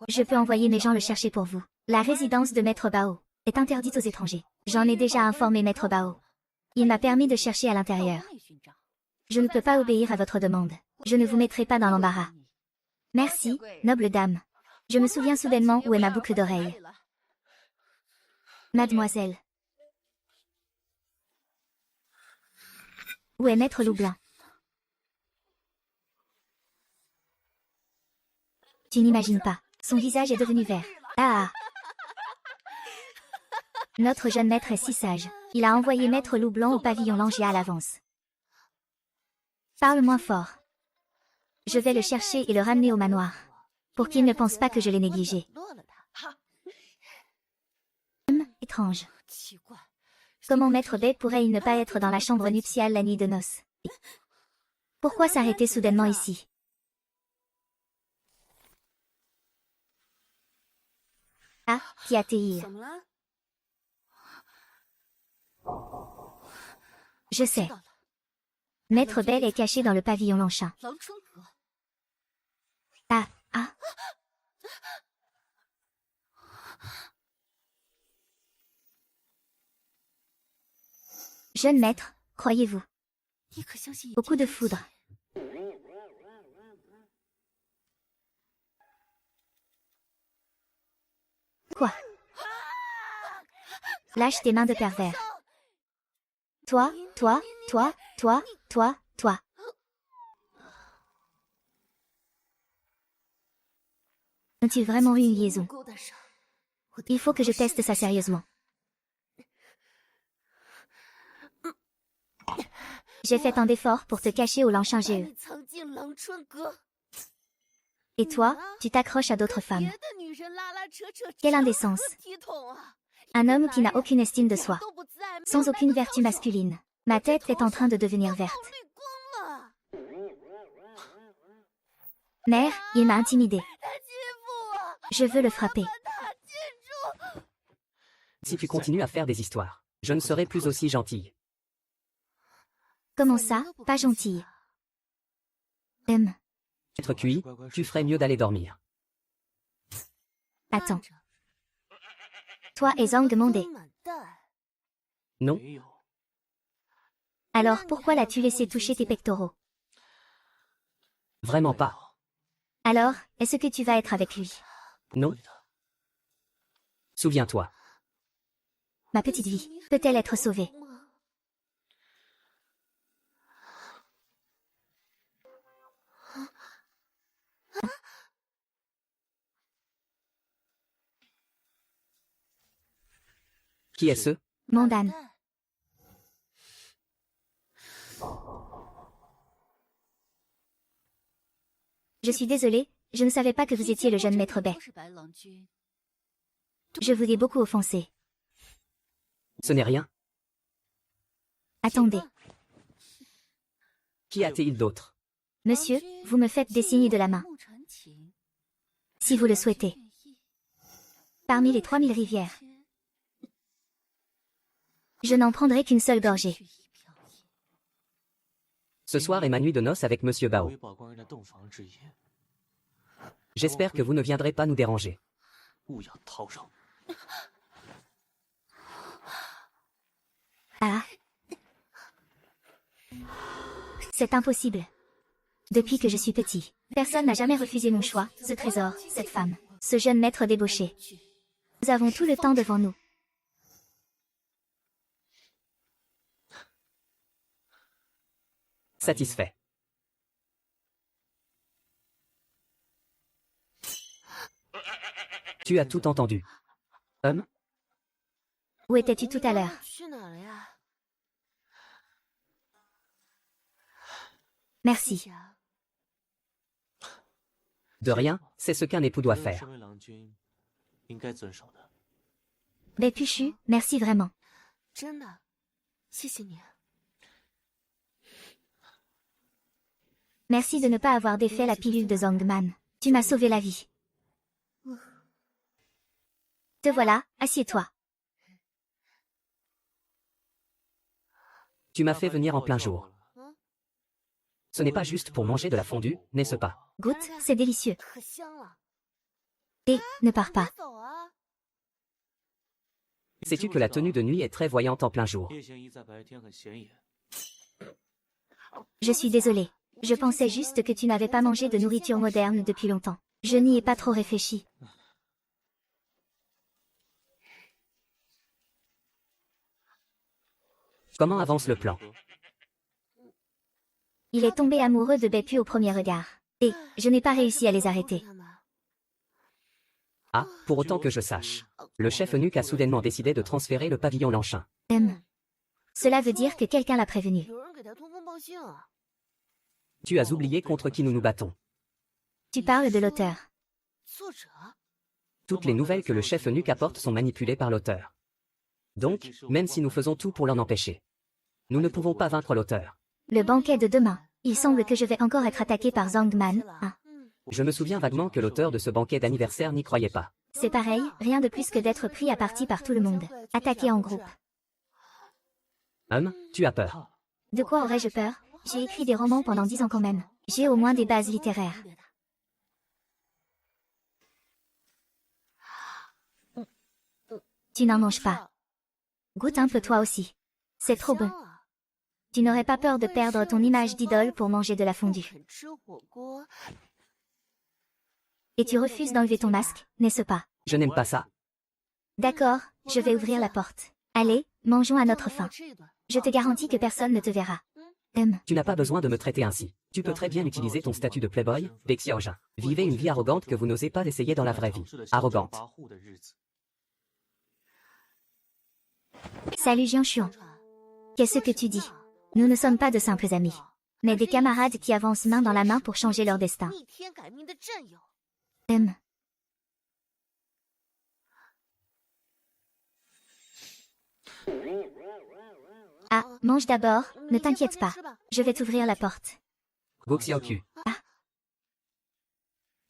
Je peux envoyer mes gens le chercher pour vous. La résidence de maître Bao est interdite aux étrangers. J'en ai déjà informé maître Bao. Il m'a permis de chercher à l'intérieur. Je ne peux pas obéir à votre demande. Je ne vous mettrai pas dans l'embarras. Merci, noble dame. Je me souviens soudainement où est ma boucle d'oreille. Mademoiselle. Où est maître Loup Blanc? Tu n'imagines pas. Son visage est devenu vert. Ah! Notre jeune maître est si sage. Il a envoyé maître Loup Blanc au pavillon Langia à l'avance. Parle moins fort. Je vais le chercher et le ramener au manoir. Pour qu'il ne pense pas que je l'ai négligé. Étrange. Comment maître Bei pourrait-il ne pas être dans la chambre nuptiale la nuit de noces? Pourquoi s'arrêter soudainement ici? Ah, qui a-t-il? Je sais. Maître Bei est caché dans le pavillon Lanchin. Ah. Jeune maître, croyez-vous? Beaucoup de foudre. Quoi? Lâche tes mains de pervers. Toi. Ont-ils vraiment eu une liaison? Il faut que je teste ça sérieusement. J'ai fait tant d'efforts pour te cacher au Lanchin GE. Et toi, tu t'accroches à d'autres femmes. Quelle indécence. Un homme qui n'a aucune estime de soi. Sans aucune vertu masculine. Ma tête est en train de devenir verte. Mère, il m'a intimidée. Je veux le frapper. Si tu continues à faire des histoires, je ne serai plus aussi gentille. Comment ça, pas gentille? Être cuit, tu ferais mieux d'aller dormir. Attends. Toi et Zhang Monde. 丰满蛋 Non, 没有， Alors pourquoi l'as-tu laissé toucher tes pectoraux? vraiment 对的 pas. Alors, est-ce que tu vas être avec lui? 不 Non. 会的， Souviens-toi. Ma petite vie, peut-elle être sauvée? Qui est ce? Mandan. Je suis désolée, je ne savais pas que vous étiez le jeune maître Bai. 都是白郎君， Je vous ai beaucoup offensé. Ce n'est rien. Attendez. Qui a-t-il d'autre? Monsieur, vous me faites des signes de la main, 木传情 si vous le souhaitez. Parmi les 3000 rivières, je n'en prendrai qu'une seule gorgée. 血一瓢饮。 Ce soir est ma nuit de noces avec Monsieur 作 Bao. 为宝光人的洞房之夜， J'espère que vous ne viendrez pas nous déranger. 勿要叨扰。 Ah. C'est impossible. Depuis que je suis petit, personne n'a jamais refusé mon choix, ce trésor, cette femme, ce jeune maître débauché. Nous avons tout le temps devant nous. Satisfait. Tu as tout entendu. Où étais-tu tout à l'heure? 去哪儿了呀？ Merci. 呀 De rien, c'est ce qu'un époux doit 身 faire. 为郎君，应该遵守的。 Bai Puchu, merci vraiment. 真的，谢谢你。 Merci de ne pas avoir défait la pilule de Zhongman. Tu m'as sauvé la vie. Te voilà, assieds-toi. Tu m'as fait venir en plein jour. Ce n'est pas juste pour manger de la fondue, n'est-ce pas? Goûte, c'est délicieux. 可香了。 Et, ne pars pas. 走啊！ Sais-tu que la tenue de nuit est très voyante en plein jour? 夜行衣在白天很显眼。 Je suis désolée. Je pensais juste que tu n'avais pas mangé de nourriture moderne depuis longtemps. Je n'y ai pas trop réfléchi. Comment avance le plan? Il est tombé amoureux de Bai Pu au premier regard. Et, je n'ai pas réussi à les arrêter. Ah, pour autant que je sache. Le chef eunuque a soudainement décidé de transférer le pavillon Lanchin. Cela veut dire que quelqu'un l'a prévenu. 有人给他通风报信啊！ Tu as oublié contre qui nous nous battons. Tu parles de l'auteur. 作者？ Toutes les nouvelles que le chef eunuque apporte sont manipulées par l'auteur. Donc, même si nous faisons tout pour l'en empêcher, nous ne pouvons pas vaincre l'auteur. Le banquet de demain. Il semble que je vais encore être attaqué par Zhongman. Ah. Je me souviens vaguement que l'auteur de ce banquet d'anniversaire n'y croyait pas. C'est pareil, rien de plus que d'être pris à partie par tout le monde. Attaqué en groupe. Tu as peur. De quoi aurais-je peur? J'ai écrit des romans pendant 10 ans quand même. J'ai au moins des bases littéraires. Tu n'en manges pas. Goûte un peu toi aussi. C'est trop bon. 香啊 Tu n'aurais pas peur de perdre ton image d'idole pour manger de la 不 fondue. 肯吃火锅， Et tu refuses d'enlever ton masque, n'est-ce pas? Je n'aime pas ça. D'accord, je vais ouvrir la porte. Allez, mangeons à notre 让我 faim. 吃一顿。 Je te garantis que personne ne te verra. Tu n'as pas besoin de me traiter ainsi. Tu peux très bien utiliser ton statut de playboy, Bai Xiaojin. Vivez une vie arrogante que vous n'osez pas essayer dans la vraie vie. Arrogante. Salut Jianshuan. Qu'est-ce que tu dis? Nous ne sommes pas de simples amis, mais des camarades qui avancent main dans la main pour changer leur destin. 逆天改命的战友。 Ah, mange d'abord, ne t'inquiète pas. Je vais t'ouvrir la porte. Go Xiaoqiu.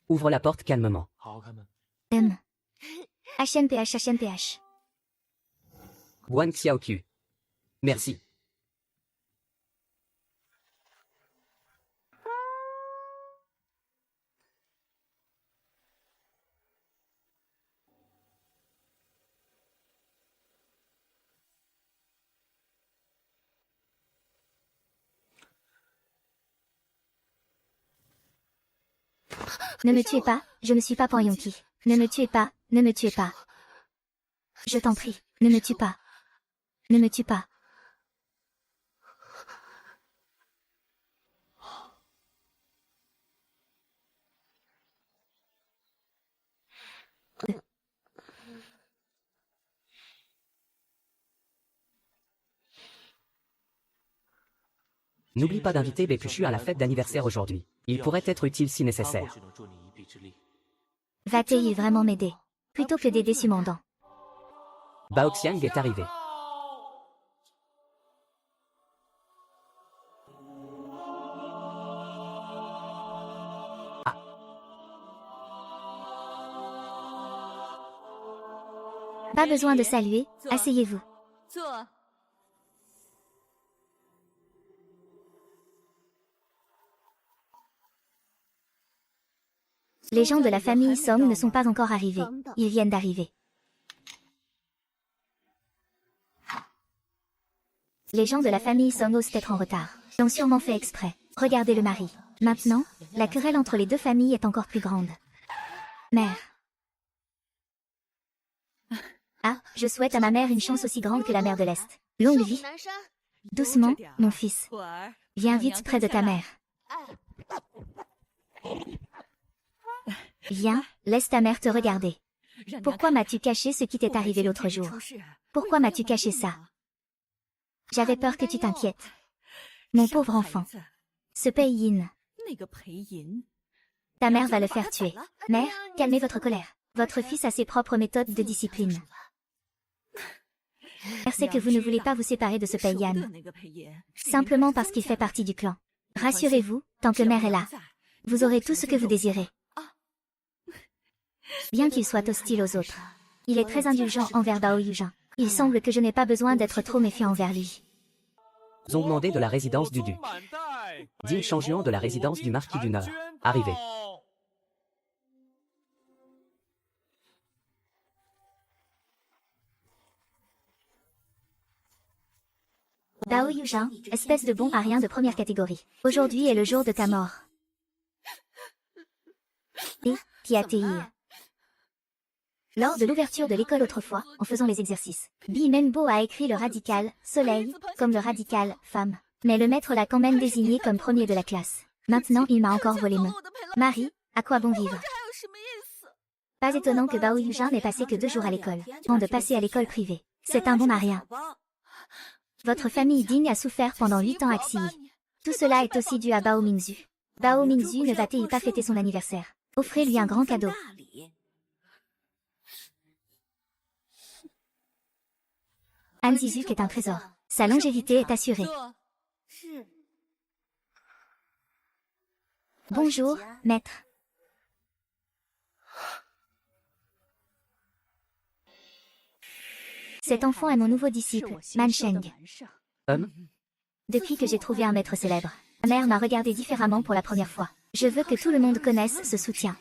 Ouvre la porte calmement. 好好开门。 HNPH HNPH. Guan Xiaoqiu. Merci. Ne me tuez pas, je ne suis pas Pan Yonki. Ne me tuez pas, ne me tuez pas. Je t'en prie, ne me tue pas. Ne me tue pas. N'oublie pas d'inviter Bépluchu à la fête d'anniversaire aujourd'hui. Il pourrait être utile si nécessaire. Va-t-il vraiment m'aider? Plutôt que d'aider Sumandant. Baoxiang est arrivé. Pas besoin de saluer, asseyez-vous. Les gens de la famille Song ne sont pas encore arrivés. Ils viennent d'arriver. Les gens de la famille Song osent être en retard. L'ont sûrement fait exprès. Regardez le mari. Maintenant, la querelle entre les deux familles est encore plus grande. Mère. Ah, je souhaite à ma mère une chance aussi grande que la mère de l'Est. Longue vie. Doucement, mon fils. Viens vite près de ta mère. Viens, laisse ta mère te regarder. Pourquoi m'as-tu caché ce qui t'est arrivé l'autre jour? Pourquoi m'as-tu caché ça? J'avais peur que tu t'inquiètes. Mon pauvre enfant. Ce Pei-Yin. Ta mère va le faire tuer. Mère, calmez votre colère. Votre fils a ses propres méthodes de discipline. Mère sait que vous ne voulez pas vous séparer de ce Pei-Yan. Simplement parce qu'il fait partie du clan. Rassurez-vous, tant que mère est là, vous aurez tout ce que vous désirez. Bien qu'il soit hostile aux autres, il est très indulgent envers Bao Yujin. Il semble que je n'ai pas besoin d'être trop méfiant envers lui. Zongmandé de la résidence du duc. Ding Shangjuan de la résidence du marquis du Nord. Arrivé. Bao Yujin, espèce de bon à rien de première catégorie. Aujourd'hui est le jour de ta mort. Et, qui a TI. Lors de l'ouverture de l'école autrefois, en faisant les exercices, Bi Menbo a écrit le radical « soleil » comme le radical « femme ». Mais le maître l'a quand même désigné comme premier de la classe. Maintenant il m'a encore volé mon mari, à quoi bon vivre? Pas étonnant que Bao Yujin n'ait passé que 2 jours à l'école, avant de passer à l'école privée. C'est un bon à rien. Votre famille Ding a souffert pendant 8 ans à Xi. Tout cela est aussi dû à Bao Mingzu. Bao Mingzu ne va-t-il pas fêter son anniversaire? Offrez-lui un grand cadeau. Han Zizuk est un trésor. Sa longévité est assurée. Bonjour, maître. Cet enfant est mon nouveau disciple, Man Sheng. Depuis que j'ai trouvé un maître célèbre, ma mère m'a regardé différemment pour la première fois. Je veux que tout le monde connaisse ce soutien.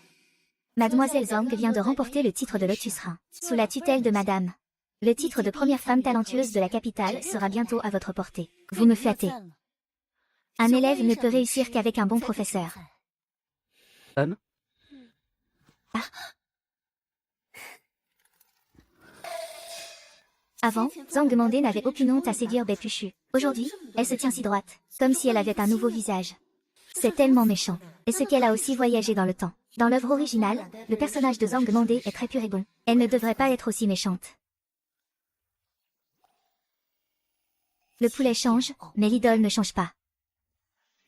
Mademoiselle Zhang vient de remporter le titre de Lotus Rein, sous la tutelle de madame. Le titre de première femme talentueuse de la capitale sera bientôt à votre portée. Vous me flattez. Un élève ne peut réussir qu'avec un bon professeur. Ah. Avant, Zhang Mandé n'avait aucune honte à séduire Bépluchu. Aujourd'hui, elle se tient si droite, comme si elle avait un nouveau visage. C'est tellement méchant. Et ce qu'elle a aussi voyagé dans le temps. Dans l'œuvre originale, le personnage de Zhang Mandé est très pur et bon. Elle ne devrait pas être aussi méchante. Le poulet change, mais l'idole ne change pas.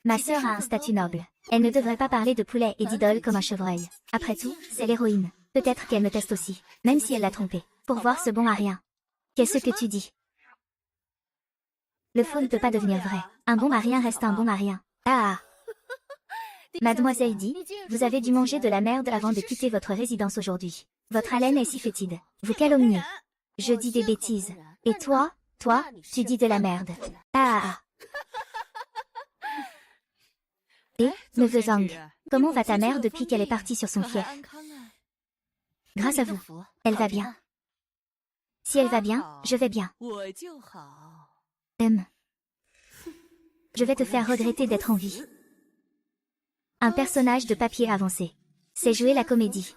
Ma sœur a un statut noble. Elle ne devrait pas parler de poulet et d'idole comme un chevreuil. Après tout, c'est l'héroïne. Peut-être qu'elle me teste aussi, même si elle l'a trompée, pour voir ce bon à rien. Qu'est-ce que tu dis? Le faux ne peut pas devenir vrai. Un bon à rien reste un bon à rien. Ah! Mademoiselle dit, vous avez dû manger de la merde avant de quitter votre résidence aujourd'hui. Votre haleine est si fétide. Vous calomniez. Je dis des bêtises. Et toi, tu dis de la merde. Ah! Et, neveu Zhang, comment va ta mère depuis qu'elle est partie sur son fief? Grâce à vous, elle va bien. Si elle va bien, je vais bien. Je vais te faire regretter d'être en vie. Un personnage de papier avancé. C'est jouer la comédie.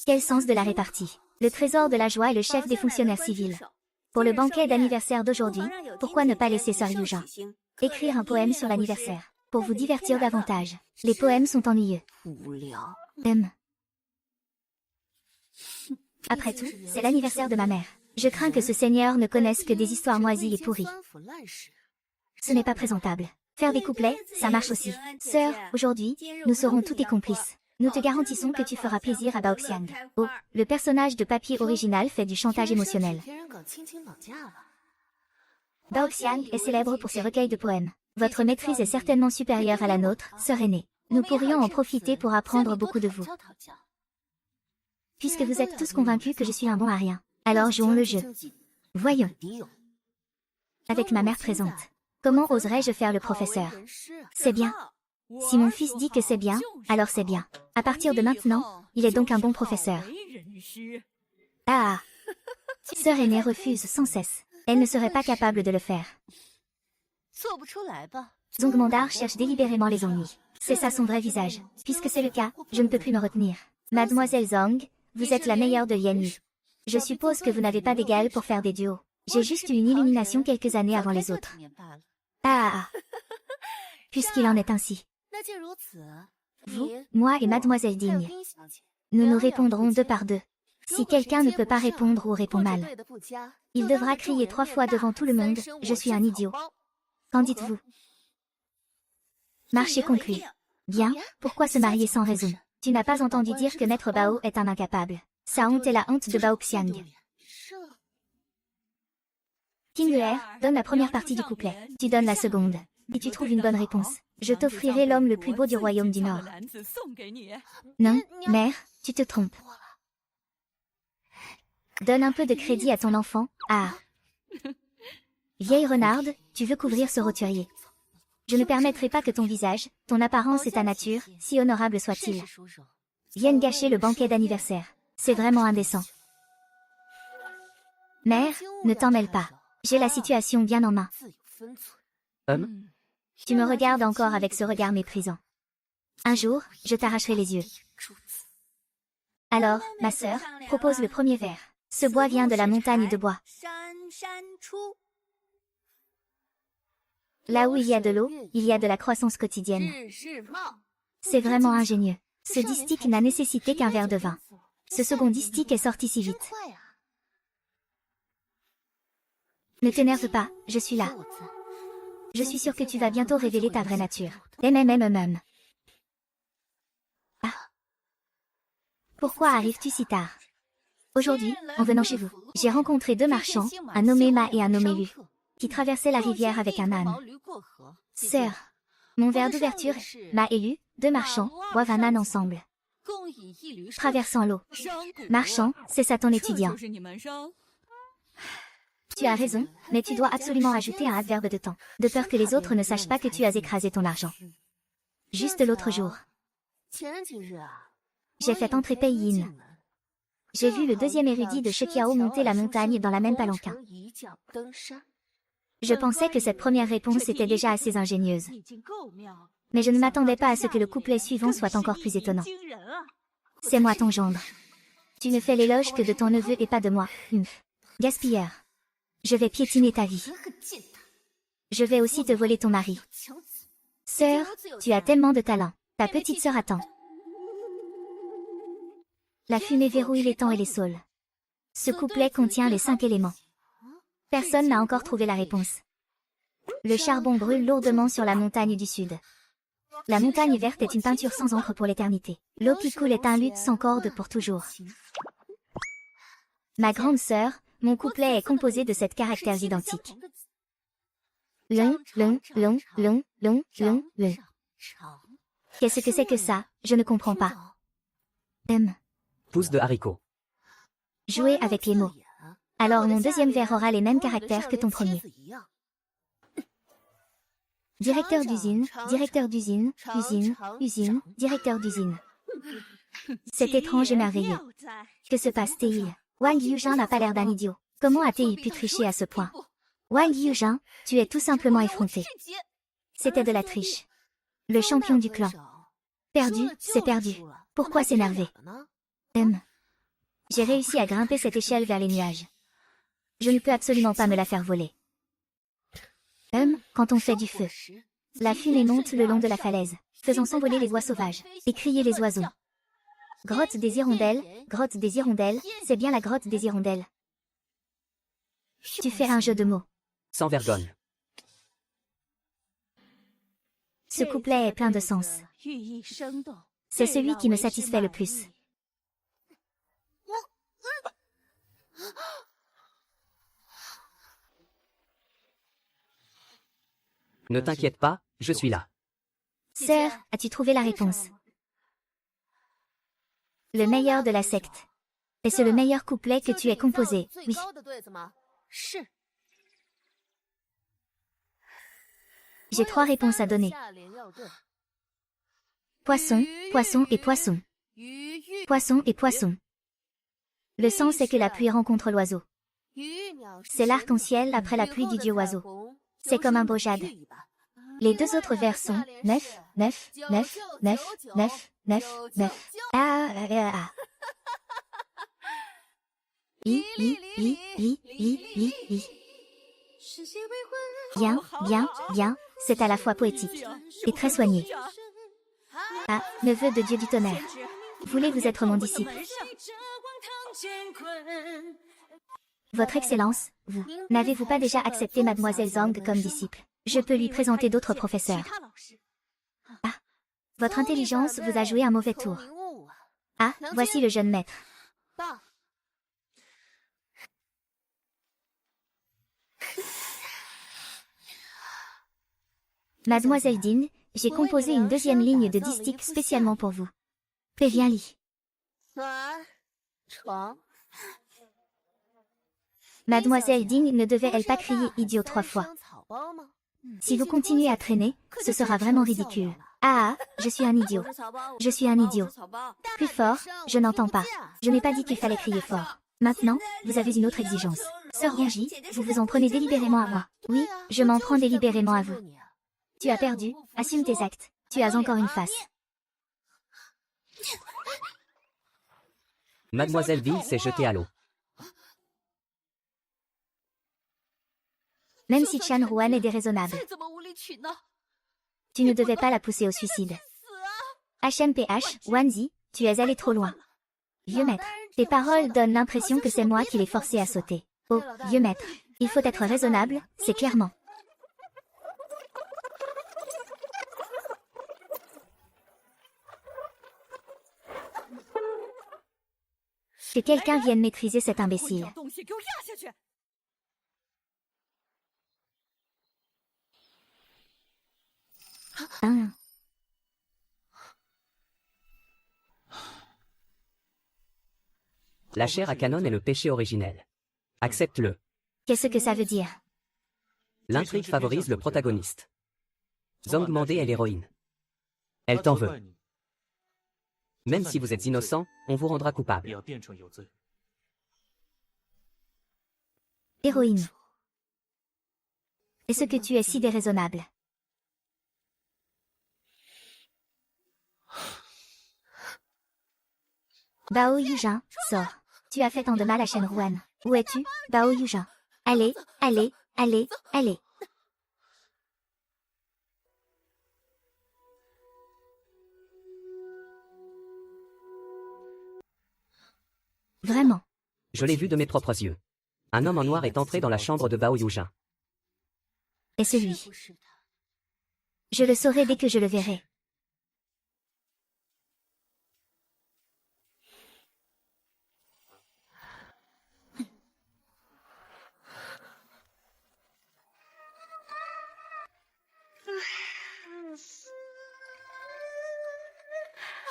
Quel sens de la répartie. Le trésor de la joie est le chef des fonctionnaires civils. Pour le banquet d'anniversaire d'aujourd'hui, pourquoi ne pas laisser Sir Yuzhan écrire un poème sur l'anniversaire, pour vous divertir davantage. Les poèmes sont ennuyeux. Après tout, c'est l'anniversaire de ma mère. Je crains que ce seigneur ne connaisse que des histoires moisies et pourries. Ce n'est pas présentable. Faire des couplets, ça marche aussi. Sœur, aujourd'hui, nous serons tous tes complices. Nous te garantissons que tu feras plaisir à Baoxiang. Oh, le personnage de papier original fait du chantage émotionnel. Baoxiang est célèbre pour ses recueils de poèmes. Votre maîtrise est certainement supérieure à la nôtre, sœur aînée. Nous pourrions en profiter pour apprendre beaucoup de vous. Puisque vous êtes tous convaincus que je suis un bon à rien, alors jouons le jeu. Voyons. Avec ma mère présente. Comment oserais-je faire le professeur? C'est bien. Si mon fils dit que c'est bien, alors c'est bien. À partir de maintenant, il est donc un bon professeur. Ah! Sœur aînée refuse sans cesse. Elle ne serait pas capable de le faire. Zongmandar cherche délibérément les ennuis. C'est ça son vrai visage. Puisque c'est le cas, je ne peux plus me retenir. Mademoiselle Zong, vous êtes la meilleure de Yanyu. Je suppose que vous n'avez pas d'égal pour faire des duos. J'ai juste eu une illumination quelques années avant les autres. Ah! Puisqu'il en est ainsi. Vous, moi et Mademoiselle Digne. Nous nous répondrons deux par deux. Si quelqu'un ne peut pas répondre ou répond mal, il devra crier 3 fois devant tout le monde, « Je suis un idiot ». Qu'en dites-vous? Marché conclu. Bien, pourquoi se marier sans raison? Tu n'as pas entendu dire que Maître Bao est un incapable. Sa honte est la honte de Baoxiang. King Er, donne la première partie du couplet. Tu donnes la seconde. Si tu trouves une bonne réponse, je t'offrirai l'homme le plus beau du royaume du Nord. Non, mère, tu te trompes. Donne un peu de crédit à ton enfant. Ah. Vieille renarde, tu veux couvrir ce roturier. Je ne permettrai pas que ton visage, ton apparence et ta nature, si honorables soient-ils, viennent gâcher le banquet d'anniversaire. C'est vraiment indécent. Mère, ne t'en mêle pas. J'ai la situation bien en main. Tu me regardes encore avec ce regard méprisant. Un jour, je t'arracherai les yeux. Alors, ma sœur, propose le premier vers. Ce bois vient de la montagne de bois. Là où il y a de l'eau, il y a de la croissance quotidienne. C'est vraiment ingénieux. Ce distique n'a nécessité qu'un verre de vin. Ce second distique est sorti si vite. Ne t'énerve pas, je suis là. Je suis sûre que tu vas bientôt révéler ta vraie nature. Ah. Pourquoi arrives-tu si tard? Aujourd'hui, en venant chez vous, j'ai rencontré 2 marchands, un nommé Ma et un nommé Lu, qui traversaient la rivière avec un âne. Sœur, mon verre d'ouverture, Ma et Lu, 2 marchands, boivent un âne ensemble. Traversant l'eau. Marchand, c'est ça ton étudiant. Tu as raison, mais tu dois absolument ajouter un adverbe de temps, de peur que les autres ne sachent pas que tu as écrasé ton argent. Juste l'autre jour, j'ai fait entrer Pei Yin. J'ai vu le 2e érudit de Shekiao monter la montagne dans la même palanquin. Je pensais que cette première réponse était déjà assez ingénieuse. Mais je ne m'attendais pas à ce que le couplet suivant soit encore plus étonnant. C'est moi ton gendre. Tu ne fais l'éloge que de ton neveu et pas de moi. Gaspilleur. Je vais piétiner ta vie. Je vais aussi te voler ton mari. Sœur, tu as tellement de talent. Ta petite sœur attend. La fumée verrouille les temps et les saules. Ce couplet contient les 5 éléments. Personne n'a encore trouvé la réponse. Le charbon brûle lourdement sur la montagne du sud. La montagne verte est une peinture sans encre pour l'éternité. L'eau qui coule est un luth sans corde pour toujours. Ma grande sœur, mon couplet est composé de 7 caractères identiques. Long. Qu'est-ce que c'est que ça? Je ne comprends pas. Pouce de haricot. Jouer avec les mots. Alors mon deuxième vers aura les mêmes caractères que ton premier. Directeur d'usine, directeur d'usine, usine, directeur d'usine. C'est étrange et merveilleux. Que se passe-t-il? Wang Yuzhan n'a pas l'air d'un idiot. Comment a-t-il pu tricher à ce point? Wang Yuzhan, tu es tout simplement effronté. C'était de la triche. Le champion du clan. Perdu, c'est perdu. Pourquoi s'énerver? J'ai réussi à grimper cette échelle vers les nuages. Je ne peux absolument pas me la faire voler. Quand on fait du feu. La fumée monte le long de la falaise, faisant s'envoler les voix sauvages, et crier les oiseaux. Grotte des hirondelles, c'est bien la grotte des hirondelles. Tu fais un jeu de mots. Sans vergogne. Ce couplet est plein de sens. C'est celui qui me satisfait le plus. Ne t'inquiète pas, je suis là. Sœur, as-tu trouvé la réponse? Le meilleur de la secte. Et c'est le meilleur couplet que tu aies composé, oui. J'ai 3 réponses à donner. Poisson, poisson et poisson. Poisson et poisson. Le sens est que la pluie rencontre l'oiseau. C'est l'arc-en-ciel après la pluie du dieu oiseau. C'est comme un beau jade. Les 2 autres vers sont 9, 9, 9, 9, 9, 9, 9. Bien, bien, bien, c'est à la fois poétique et très soigné. Ah, neveu de Dieu du tonnerre. Voulez-vous être mon disciple? Votre Excellence, vous, n'avez-vous pas déjà accepté Mademoiselle Zhang comme disciple? Je peux lui présenter d'autres professeurs. Ah, votre intelligence vous a joué un mauvais tour. Ah, voici le jeune maître. Mademoiselle Din, j'ai composé une 2e ligne de distique spécialement pour vous. Viens lis. Mademoiselle Ding ne devait-elle pas crier idiot 3 fois? Si vous continuez à traîner, ce sera vraiment ridicule. Ah, je suis un idiot. Je suis un idiot. Plus fort, je n'entends pas. Je n'ai pas dit qu'il fallait crier fort. Maintenant, vous avez une autre exigence. Sœur Rongie, vous vous en prenez délibérément à moi. Oui, je m'en prends délibérément à vous. Tu as perdu, assume tes actes. Tu as encore une face. Mademoiselle Ville s'est jetée à l'eau. Même si Chan Ruan est déraisonnable. Tu ne devais pas la pousser au suicide. HMPH, Wanzi, tu es allé trop loin. Vieux maître, tes paroles donnent l'impression que c'est moi qui l'ai forcé à sauter. Oh, vieux maître, il faut être raisonnable, c'est clairement. Que quelqu'un vienne maîtriser cet imbécile. La chair à canon est le péché originel. Accepte-le. Qu'est-ce que ça veut dire? L'intrigue favorise le protagoniste. Zhang Mandé est l'héroïne. Elle t'en veut. Même si vous êtes innocent, on vous rendra coupable. Héroïne. Est-ce que tu es si déraisonnable? Bao Yujin, sors. Tu as fait tant de mal à Shen Ruan. Où es-tu, Bao Yujin? Allez, allez, allez, allez. Vraiment. Je l'ai vu de mes propres yeux. Un homme en noir est entré dans la chambre de Bao Yujin. Et c'est lui. Je le saurai dès que je le verrai.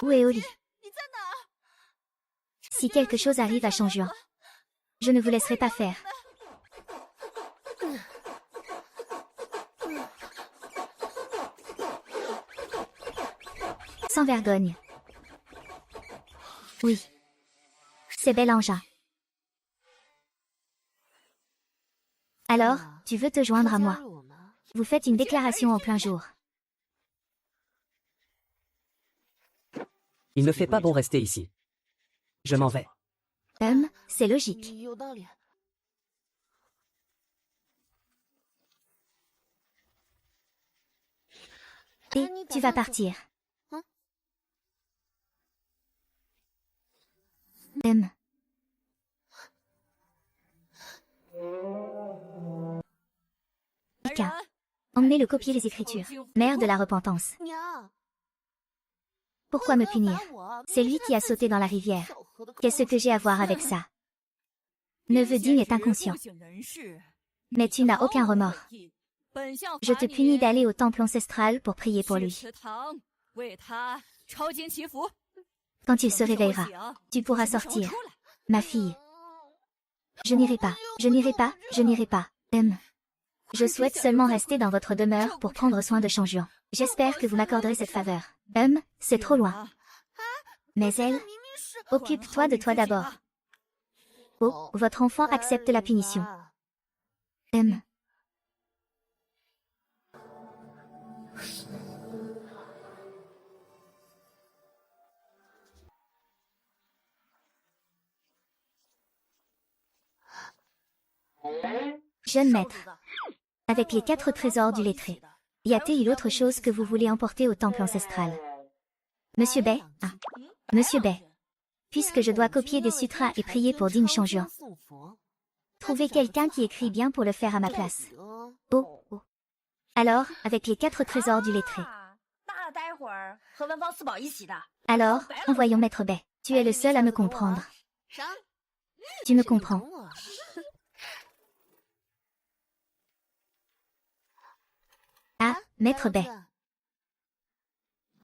Où est Oli? Si quelque chose arrive à Shangjuan, je ne vous laisserai pas faire. Sans vergogne. Oui. C'est bel engin. Alors, tu veux te joindre à moi? Vous faites une déclaration en plein jour. Il ne fait pas bon rester ici. Je m'en vais. C'est logique. 有道理。 Et tu vas partir. Mika, emmenez-le copier les écritures. Mère de la repentance. 娘， Pourquoi me punir? C'est lui qui a sauté dans la rivière. Qu'est-ce que j'ai à voir avec ça? Neveu digne est inconscient. Mais tu n'as aucun remords. Je te punis d'aller au temple ancestral pour prier pour lui. Quand il se réveillera, tu pourras sortir. Ma fille. Je n'irai pas, je n'irai pas, je n'irai pas. Je souhaite seulement rester dans votre demeure pour prendre soin de Changjuan. J'espère que vous m'accorderez cette faveur. C'est trop loin. Mais elle, occupe-toi de toi d'abord. Oh, votre enfant accepte la punition. Jeune maître, avec les 4 trésors du lettré, y a-t-il autre chose que vous voulez emporter au temple ancestral? Monsieur Bai, Monsieur Bai, puisque je dois copier des sutras et prier pour Ding Changjuan, trouvez quelqu'un qui écrit bien pour le faire à ma place. Oh. Alors, avec les 4 trésors du lettré. Alors, envoyons Maître Bai. Tu es le seul à me comprendre. Tu me comprends. Ah, Maître Bai.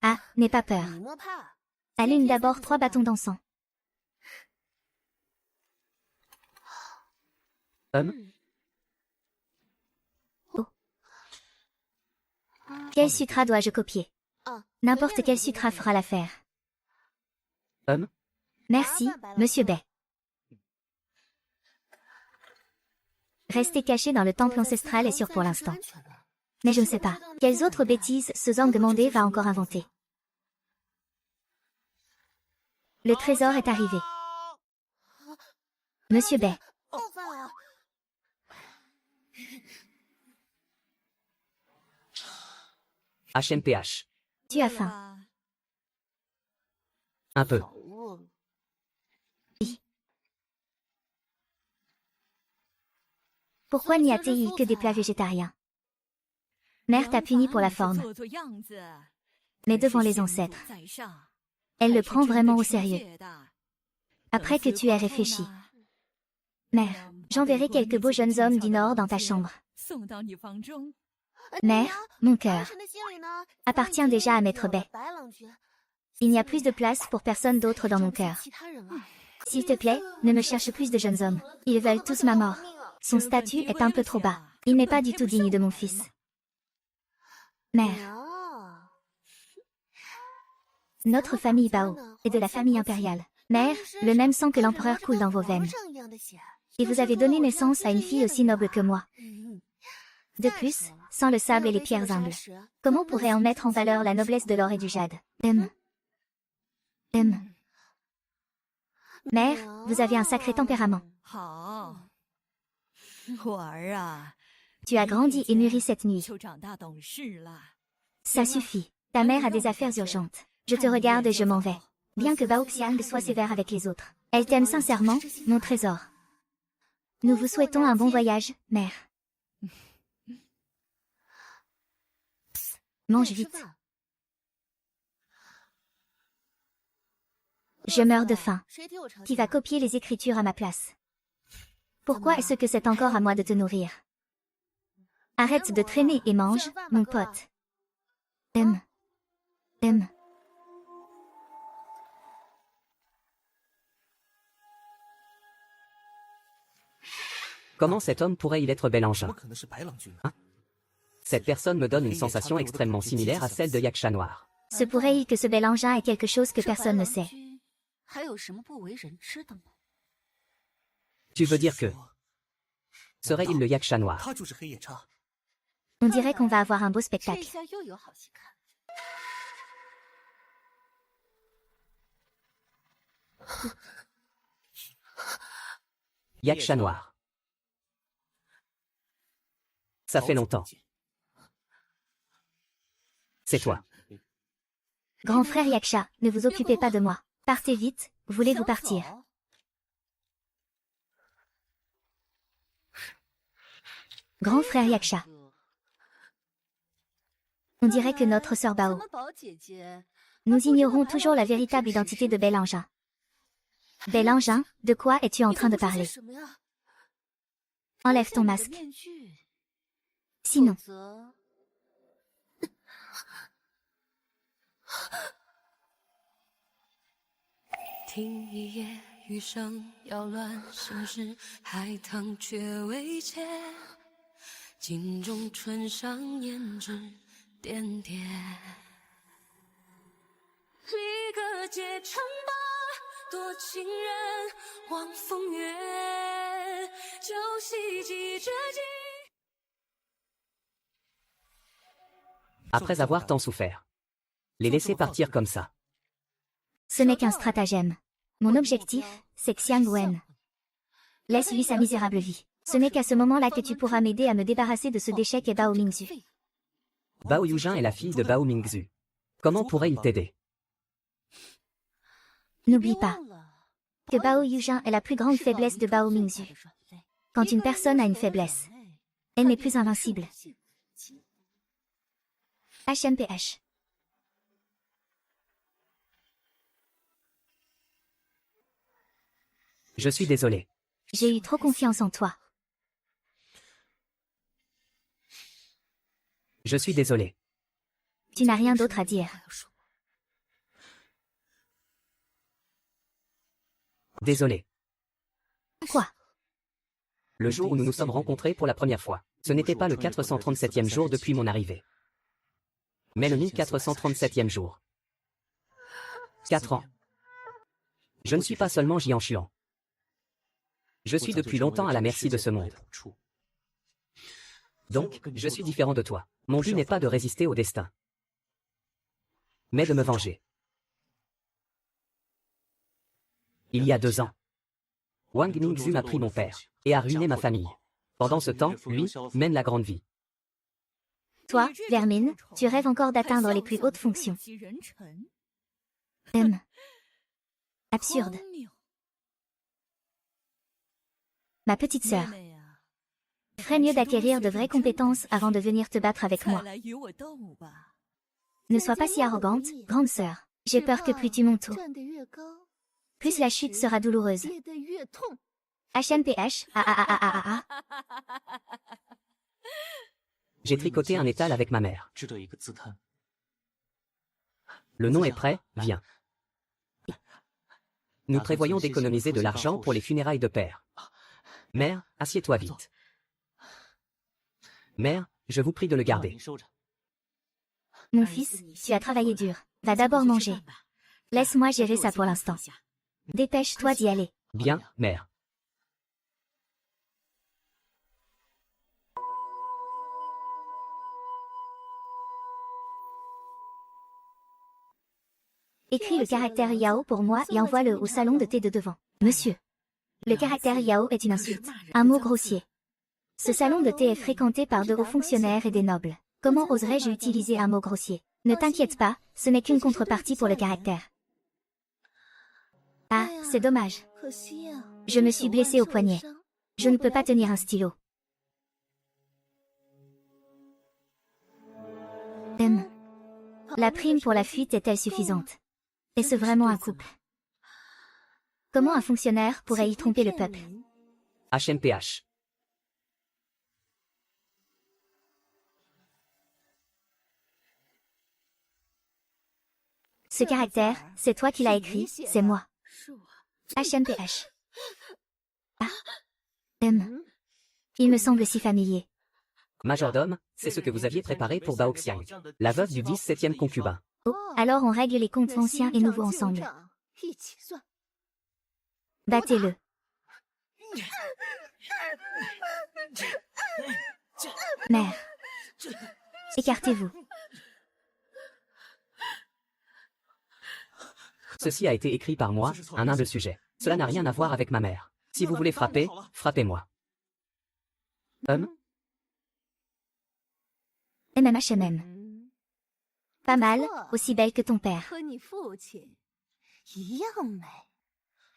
Ah, n'aie pas peur. Allume d'abord 3 bâtons d'encens. Oh. Quel sutra dois-je copier? N'importe quel sutra fera l'affaire. Merci, Monsieur Bai. Rester caché dans le temple ancestral est sûr pour l'instant. Mais je ne sais pas, quelles autres bêtises ce Zhang demandé va encore inventer. Le trésor est arrivé. Monsieur Bai. HMPH. Tu as faim. Un peu. Pourquoi n'y a-t-il que des plats végétariens? Mère t'a puni pour la forme. Mais devant les ancêtres, elle le prend vraiment au sérieux. Après que tu aies réfléchi. Mère, j'enverrai quelques beaux jeunes hommes du Nord dans ta chambre. Mère, mon cœur appartient déjà à Maître Bai. Il n'y a plus de place pour personne d'autre dans mon cœur. S'il te plaît, ne me cherche plus de jeunes hommes. Ils veulent tous ma mort. Son statut est un peu trop bas. Il n'est pas du tout digne de mon fils. Mère. Notre famille Bao est de la famille impériale. Mère, le même sang que l'empereur coule dans vos veines. Et vous avez donné naissance à une fille aussi noble que moi. De plus, sans le sable et les pierres humbles, comment pourrait-on mettre en valeur la noblesse de l'or et du jade? Mère, vous avez un sacré tempérament. Tu as grandi et mûri cette nuit. Ça suffit. Ta mère a des affaires urgentes. Je te regarde et je m'en vais. Bien que Bao Xiang soit sévère avec les autres, elle t'aime sincèrement, mon trésor. Nous vous souhaitons un bon voyage, mère. Mange vite. Je meurs de faim. Qui va copier les écritures à ma place? Pourquoi est-ce que c'est encore à moi de te nourrir? Arrête de traîner et mange, mon pote. Comment cet homme pourrait-il être bel engin? Hein? Cette personne me donne une sensation extrêmement similaire à celle de Yaksha Noir. Se pourrait-il que ce bel engin ait quelque chose que personne ne sait? Tu veux dire que... Serait-il le Yaksha Noir? On dirait qu'on va avoir un beau spectacle. Yaksha noir. Ça fait longtemps. C'est toi. Grand frère Yaksha, ne vous occupez pas de moi. Partez vite, voulez-vous partir? Grand frère Yaksha. On dirait que notre sœur Bao. Nous ignorons toujours la véritable identité de Bel Engin. Bel Engin, de quoi es-tu en train de parler? Enlève ton masque. Sinon. 听一夜雨声扰乱心事，海棠却未切，镜中唇上胭脂点点。离歌结成疤，多情人望风月，旧戏几折襟。 Après avoir tant souffert. Les laisser partir comme ça. Ce n'est qu'un stratagème. Mon objectif, c'est Xiang Wen. Laisse-lui sa misérable vie. Ce n'est qu'à ce moment-là que tu pourras m'aider à me débarrasser de ce déchet qu'est Bao Mingzu. Bao Yujin est la fille de Bao Mingzu. Comment pourrait-il t'aider? N'oublie pas que Bao Yujin est la plus grande faiblesse de Bao Mingzu. Quand une personne a une faiblesse, elle n'est plus invincible. HMPH. Je suis désolé. J'ai eu trop confiance en toi. Je suis désolé. Tu n'as rien d'autre à dire. Désolé. Quoi? Le jour où nous nous sommes rencontrés pour la première fois. Ce n'était pas le 437e jour depuis mon arrivée. Mais le 1437e jour. 4 ans. Je ne suis pas seulement Jianshuan. Je suis depuis longtemps à la merci de ce monde. Donc, je suis différent de toi. Mon but n'est pas de résister au destin, mais de me venger. Il y a 2 ans, Wang Mingzu m'a pris mon père et a ruiné ma famille. Pendant ce temps, lui, mène la grande vie. Toi, Vermine, tu rêves encore d'atteindre les plus hautes fonctions. Absurde. Ma petite sœur. Ferait mieux d'acquérir de vraies compétences avant de venir te battre avec moi. Ne sois pas si arrogante, grande sœur. J'ai peur que plus tu montes haut, plus la chute sera douloureuse. HMPH, J'ai tricoté un étal avec ma mère. Le nom est prêt, viens. Nous prévoyons d'économiser de l'argent pour les funérailles de père. Mère, assieds-toi vite. Mère, je vous prie de le garder. Mon fils, tu as travaillé dur. Va d'abord manger. Laisse-moi gérer ça pour l'instant. Dépêche-toi d'y aller. Bien, mère. Écris le caractère Yao pour moi et envoie-le au salon de thé de devant. Monsieur. Le caractère Yao est une insulte. Un mot grossier. Ce salon de thé est fréquenté par de hauts fonctionnaires et des nobles. Comment oserais-je utiliser un mot grossier? Ne t'inquiète pas, ce n'est qu'une contrepartie pour le caractère. Ah, c'est dommage. Je me suis blessé au poignet. Je ne peux pas tenir un stylo. La prime pour la fuite est-elle suffisante? Est-ce vraiment un couple? Comment un fonctionnaire pourrait-il tromper le peuple? HMPH. Ce caractère, c'est toi qui l'as écrit, c'est moi. HMPH. Ah. Il me semble si familier. Majordome, c'est ce que vous aviez préparé pour Bao Xiang, la veuve du 17e concubin. Oh, alors on règle les comptes anciens et nouveaux ensemble. Battez-le. Mère. Écartez-vous. Ceci a été écrit par moi, un humble sujet. Cela n'a rien à voir avec ma mère. Si vous voulez frapper, frappez-moi. MMHMM. Pas mal, aussi belle que ton père. 和你父亲一样美。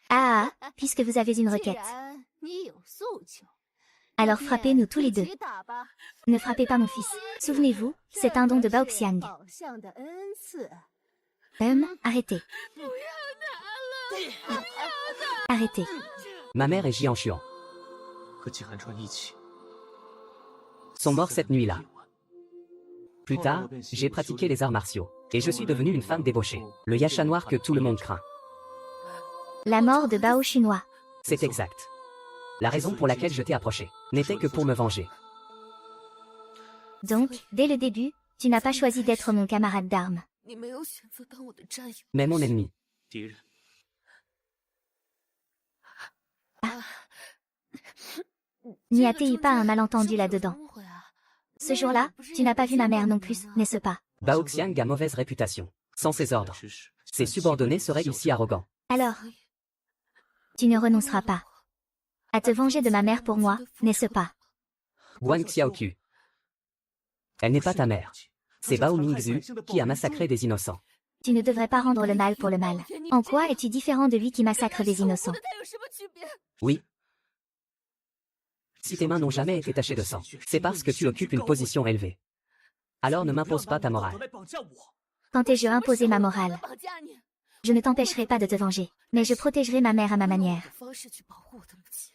Ah, puisque vous avez une 既 requête. 然你有诉求， Alors frappez-nous tous les 一 deux. 起打吧。 Ne frappez pas mon fils. Souvenez-vous, c'est un don de Baoxiang. 宝相的恩赐。 Arrêtez. Arrêtez. Ma mère et Jian Xuan 和季寒川一起 sont morts cette nuit-là. Plus tard, j'ai pratiqué les arts martiaux, et je suis devenue une femme débauchée, le Yasha noir que tout le monde craint. La mort de Bao Chinois. C'est exact. La raison pour laquelle je t'ai approché n'était que pour me venger. Donc, dès le début, tu n'as pas choisi d'être mon camarade d'armes. 你没有选择当我的战友。 Mais mon ennemi. 敌人。 N'y a-t-il pas un malentendu là-dedans? 误会啊 Ce jour-là, tu n'as pas vu ma mère non plus, n'est-ce pas? Bao Xiang a mauvaise réputation. Sans ses ordres, ses subordonnés seraient aussi arrogants. Alors, tu ne renonceras pas à te venger de ma mère pour moi, n'est-ce pas? Guan Xiaoqiu. Elle n'est pas ta mère. C'est Bao Mingzhu qui a massacré des innocents. Tu ne devrais pas rendre le mal pour le mal. En quoi es-tu différent de lui qui massacre des innocents? 和他有什么区别？ Oui. Si tes mains n'ont jamais été tachées de sang, c'est parce que tu occupes une position élevée. Alors ne m'impose pas ta morale. Quand ai-je imposé ma morale? 绑架你， Je ne t'empêcherai pas de te venger, mais je protégerai ma mère à ma 用我 manière. 的方式去保护我的母亲。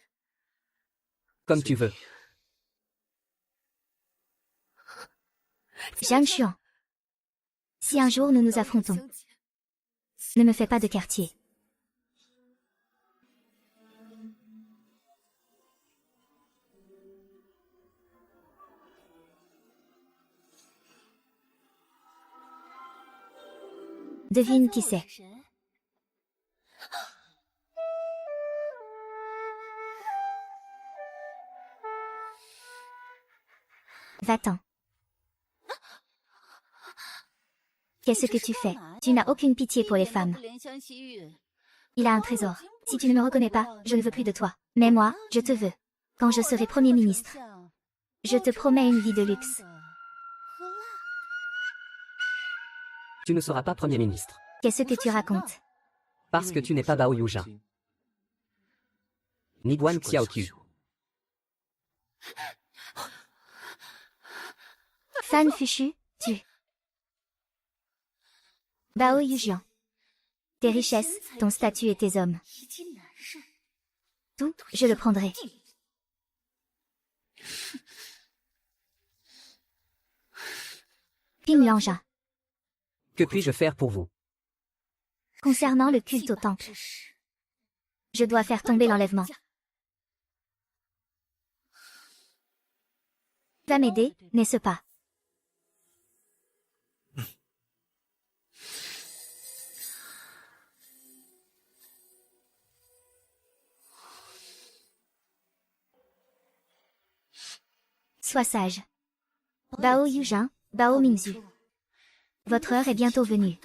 Comme tu veux. Jiang Xuan. Si un jour nous nous affrontons, 相见 ne me fais pas de quartier. Devine qui c'est. 神 Va-t'en. Qu'est-ce que tu fais? Tu n'as aucune pitié pour les femmes. 怜香惜玉。 Il a un trésor. Si tu ne me reconnais pas, je ne veux plus de toi. Mais moi, je te veux. Quand je serai Premier ministre, je te promets une vie de luxe. Tu ne seras pas Premier ministre. Qu'est-ce que tu racontes? Parce que tu n'es pas Bao Yujin. Ni Guan Xiaoqiu. Fan Fuchu, tu. Bao Yujian. Tes richesses, ton statut et tes hommes. 一经难胜， Tout, je le prendrai. Ping Langin. Que puis-je faire pour vous? Concernant le culte au temple, 之时 je dois faire tomber l'enlèvement. Va m'aider, n'est-ce pas? Sois sage. Bao Yujin, Bao Mingzhu. Votre heure est bientôt venue.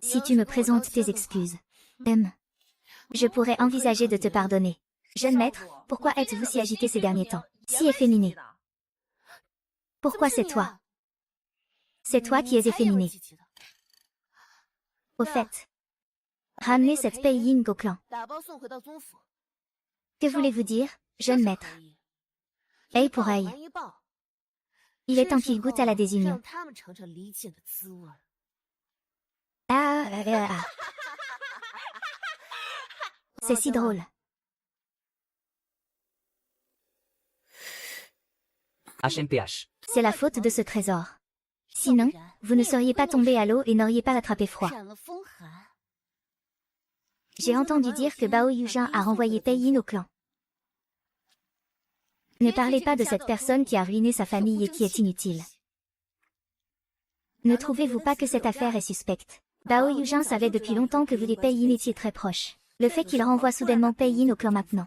Si tu me présentes tes excuses, je pourrais envisager de te pardonner. Jeune maître, pourquoi êtes-vous si agité ces derniers temps, si efféminé? Pourquoi c'est toi? C'est toi qui es efféminé. Au fait, ramenez cette Pei Ying au clan. 打包送回到宗府。 Que voulez-vous dire, jeune maître? Œil pour œil. 还一报， Il est temps qu'il goûte à la désunion. 让他们尝尝离间的滋味。 Ah. C'est si drôle. HMPH. C'est la faute de ce trésor. Sinon, vous ne seriez pas tombé à l'eau et n'auriez pas attrapé froid. 染了风寒。 J'ai entendu dire que Bao Yujin a renvoyé Pei Yin au clan. Ne parlez pas de cette personne qui a ruiné sa famille et qui est inutile. Ne trouvez-vous pas que cette affaire est suspecte? Bao Yujin savait depuis longtemps que vous et Pei Yin étiez très proches. Le fait qu'il renvoie soudainement Pei Yin au clan maintenant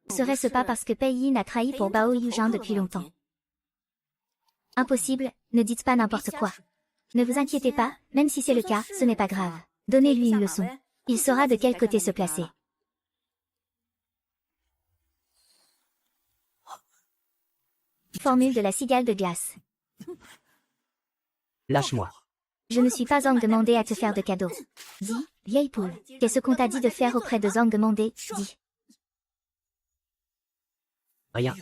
Serait-ce pas parce que Pei Yin a trahi pour Bao Yuzhan depuis longtemps? Impossible, ne dites pas n'importe quoi. Ne vous inquiétez pas, même si c'est le cas, ce n'est pas grave. Donnez-lui une leçon. Il saura de quel côté se placer. Formule de la cigale de glace. Lâche-moi. Je ne suis pas Zhang demandé à te faire de cadeaux. Dis, vieille poule, qu'est-ce qu'on t'a dit de faire auprès de Zhang demandé, dis. Rien.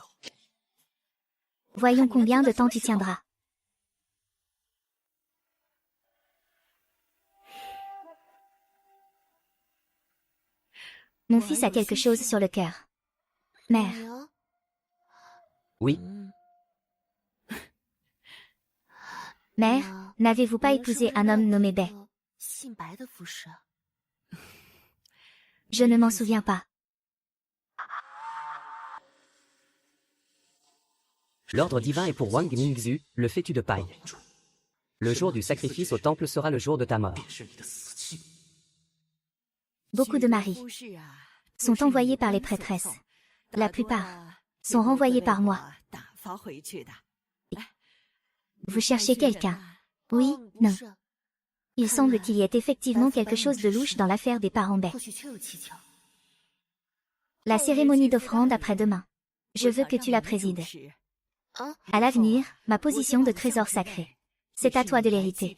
Voyons combien de temps tu tiendras. Mon fils a quelque chose sur le cœur. Mère, Oui, mère, n'avez-vous pas épousé un homme nommé Bei? Je ne m'en souviens pas. l'ordre divin est pour Wang Ningxu, le fétu de paille. Le jour du sacrifice au temple sera le jour de ta mort. Beaucoup de maris sont envoyés par les prêtresses. La plupart sont renvoyés par moi. Vous cherchez quelqu'un? Oui, non. Il semble qu'il y ait effectivement quelque chose de louche dans l'affaire des parents Bei. La cérémonie d'offrande après-demain. Je veux que tu la présides. À l'avenir, ma position de trésor sacré. C'est à toi de l'hériter.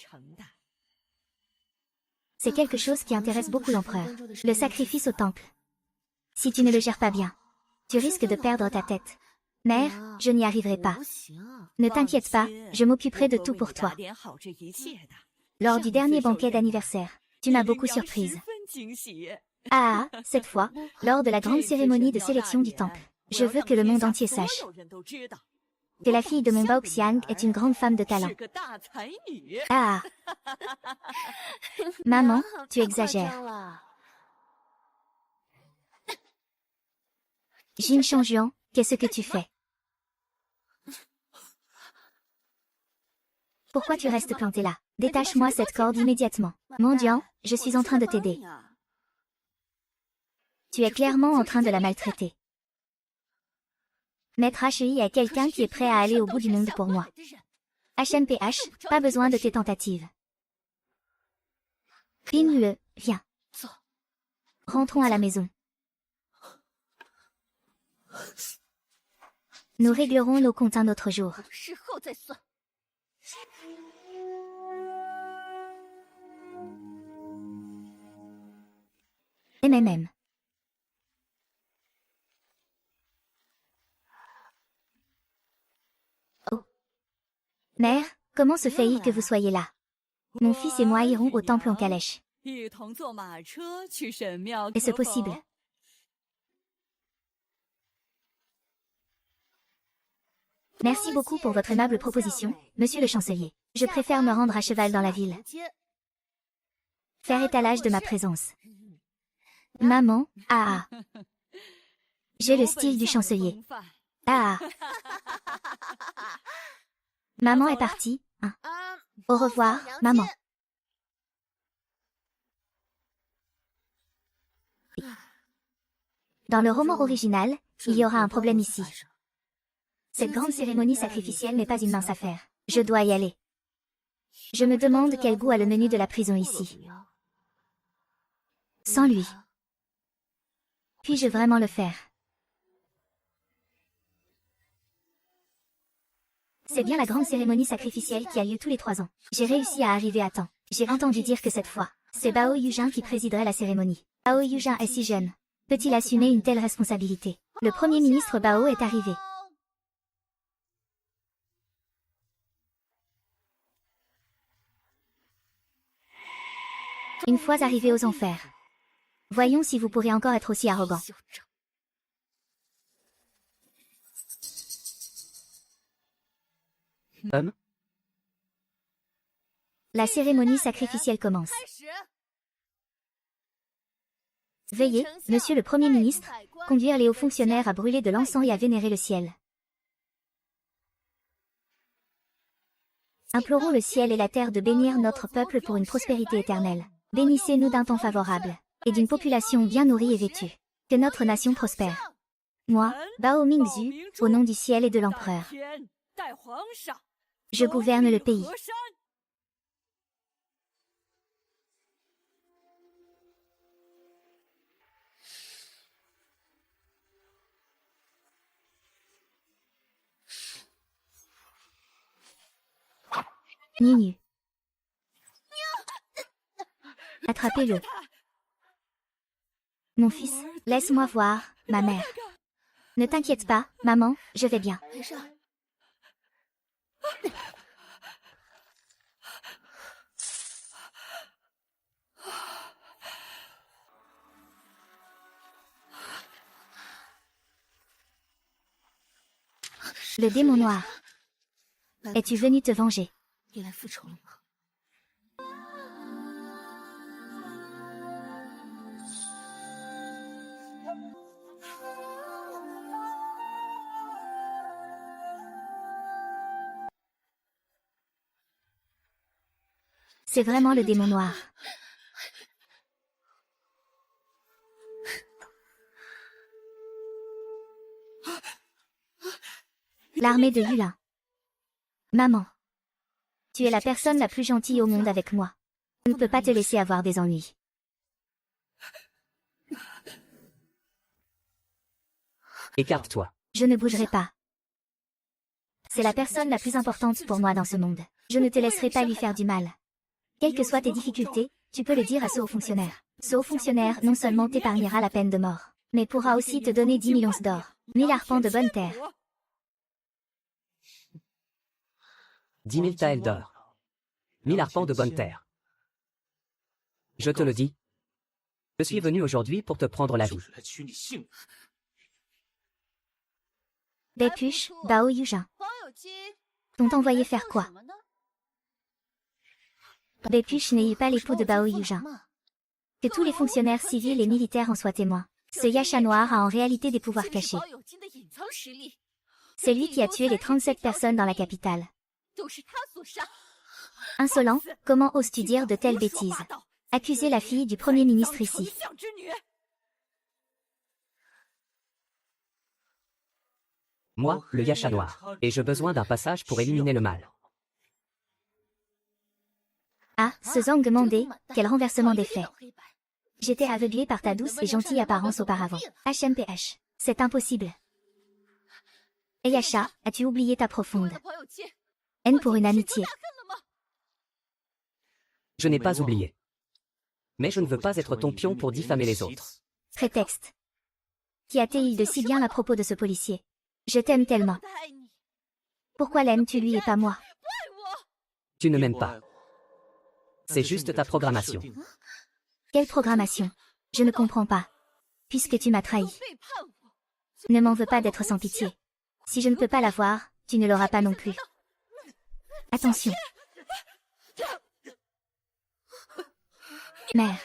C'est quelque chose qui intéresse beaucoup l'empereur. Le sacrifice au temple. Si tu ne le gères pas bien, tu risques de perdre ta tête. Mère, je n'y arriverai pas. Ne t'inquiète pas, je m'occuperai de tout pour toi. Lors du dernier banquet d'anniversaire, tu m'as beaucoup surprise. Ah, cette fois, lors de la grande cérémonie de sélection du temple, je veux que le monde entier sache que la fille de mon Bao Xiang est une grande femme de talent. Ah. Maman, tu exagères. Jin Changjuan, qu'est-ce que tu fais? Pourquoi tu restes planté là? Détache-moi cette corde immédiatement. Mendiant, je suis en train de t'aider. Tu es clairement en train de la maltraiter. Maître HEI est quelqu'un qui est prêt à aller au bout du monde pour moi. HMPH, pas besoin de tes tentatives. Ping-le, viens. Rentrons à la maison. Nous réglerons nos comptes un autre jour. MMM. Oh. Mère, comment se fait-il que vous soyez là? Mon fils et moi irons au temple en calèche. Est-ce possible? Merci beaucoup pour votre aimable proposition, monsieur le chancelier. Je préfère me rendre à cheval dans la ville. Faire étalage de ma présence. Maman, ah. J'ai le style du chancelier. Ah. Maman est partie, hein. Au revoir, maman. Dans le roman original, il y aura un problème ici. Cette grande cérémonie sacrificielle n'est pas une mince affaire. Je dois y aller. Je me demande quel goût a le menu de la prison ici. Sans lui. Puis-je vraiment le faire? C'est bien la grande cérémonie sacrificielle qui a lieu tous les 3 ans. J'ai réussi à arriver à temps. J'ai entendu dire que cette fois, c'est Bao Yuzhan qui présiderait la cérémonie. Bao Yuzhan est si jeune. Peut-il assumer une telle responsabilité? Le premier ministre Bao est arrivé. Une fois arrivé aux enfers. Voyons si vous pourrez encore être aussi arrogant. La cérémonie sacrificielle commence. Veuillez, monsieur le Premier ministre, conduire les hauts fonctionnaires à brûler de l'encens et à vénérer le ciel. Implorons le ciel et la terre de bénir notre peuple pour une prospérité éternelle. Bénissez-nous d'un temps favorable, et d'une population bien nourrie et vêtue. Que notre nation prospère. Moi, Bao Mingzu, au nom du ciel et de l'empereur, je gouverne le pays. Ninu. Attrapez-le. Mon fils, laisse-moi voir, ma mère. Ne t'inquiète pas, maman, je vais bien. 没事。 Le démon noir. Es-tu venu te venger? 你来复仇了吗？ C'est vraiment le démon noir. L'armée de Yulin. Maman. Tu es la personne la plus gentille au monde avec moi. Je ne peux pas te laisser avoir des ennuis. Écarte-toi. Je ne bougerai pas. C'est la personne la plus importante pour moi dans ce monde. Je ne te laisserai pas lui faire du mal. Quelles que soient tes difficultés, tu peux le dire à ce haut fonctionnaire. Ce haut fonctionnaire non seulement t'épargnera la peine de mort, mais pourra aussi te donner 10 000 onces d'or, 1000 arpents de bonne terre. 10 000 taels d'or. 1000 arpents de bonne terre. Je te le dis. Je suis venu aujourd'hui pour te prendre la vie. Bépuche, Bao Yujin. T'ont envoyé faire quoi? Bépuche n'est pas l'époux de Bao Yujin. Que tous les fonctionnaires civils et militaires en soient témoins. Ce Yasha noir a en réalité des pouvoirs cachés. C'est lui qui a tué les 37 personnes dans la capitale. Insolent, comment oses-tu dire de telles bêtises? Accuser la fille du Premier ministre ici. Moi, le Yasha noir, et j'ai besoin d'un passage pour éliminer le mal. Ah, ce Zhang Mandé, quel renversement des faits. J'étais aveuglé par ta douce et gentille apparence auparavant. HMPH. C'est impossible. Et Yasha, as-tu oublié ta profonde haine pour une amitié? Je n'ai pas oublié. Mais je ne veux pas être ton pion pour diffamer les autres. Prétexte. Qui a-t-il de si bien à propos de ce policier? Je t'aime tellement. Pourquoi l'aimes-tu lui et pas moi? Tu ne m'aimes pas. C'est juste ta programmation. Quelle programmation? Je ne comprends pas. Puisque tu m'as trahi. Ne m'en veux pas d'être sans pitié. Si je ne peux pas l'avoir, tu ne l'auras pas non plus. Attention. Mère.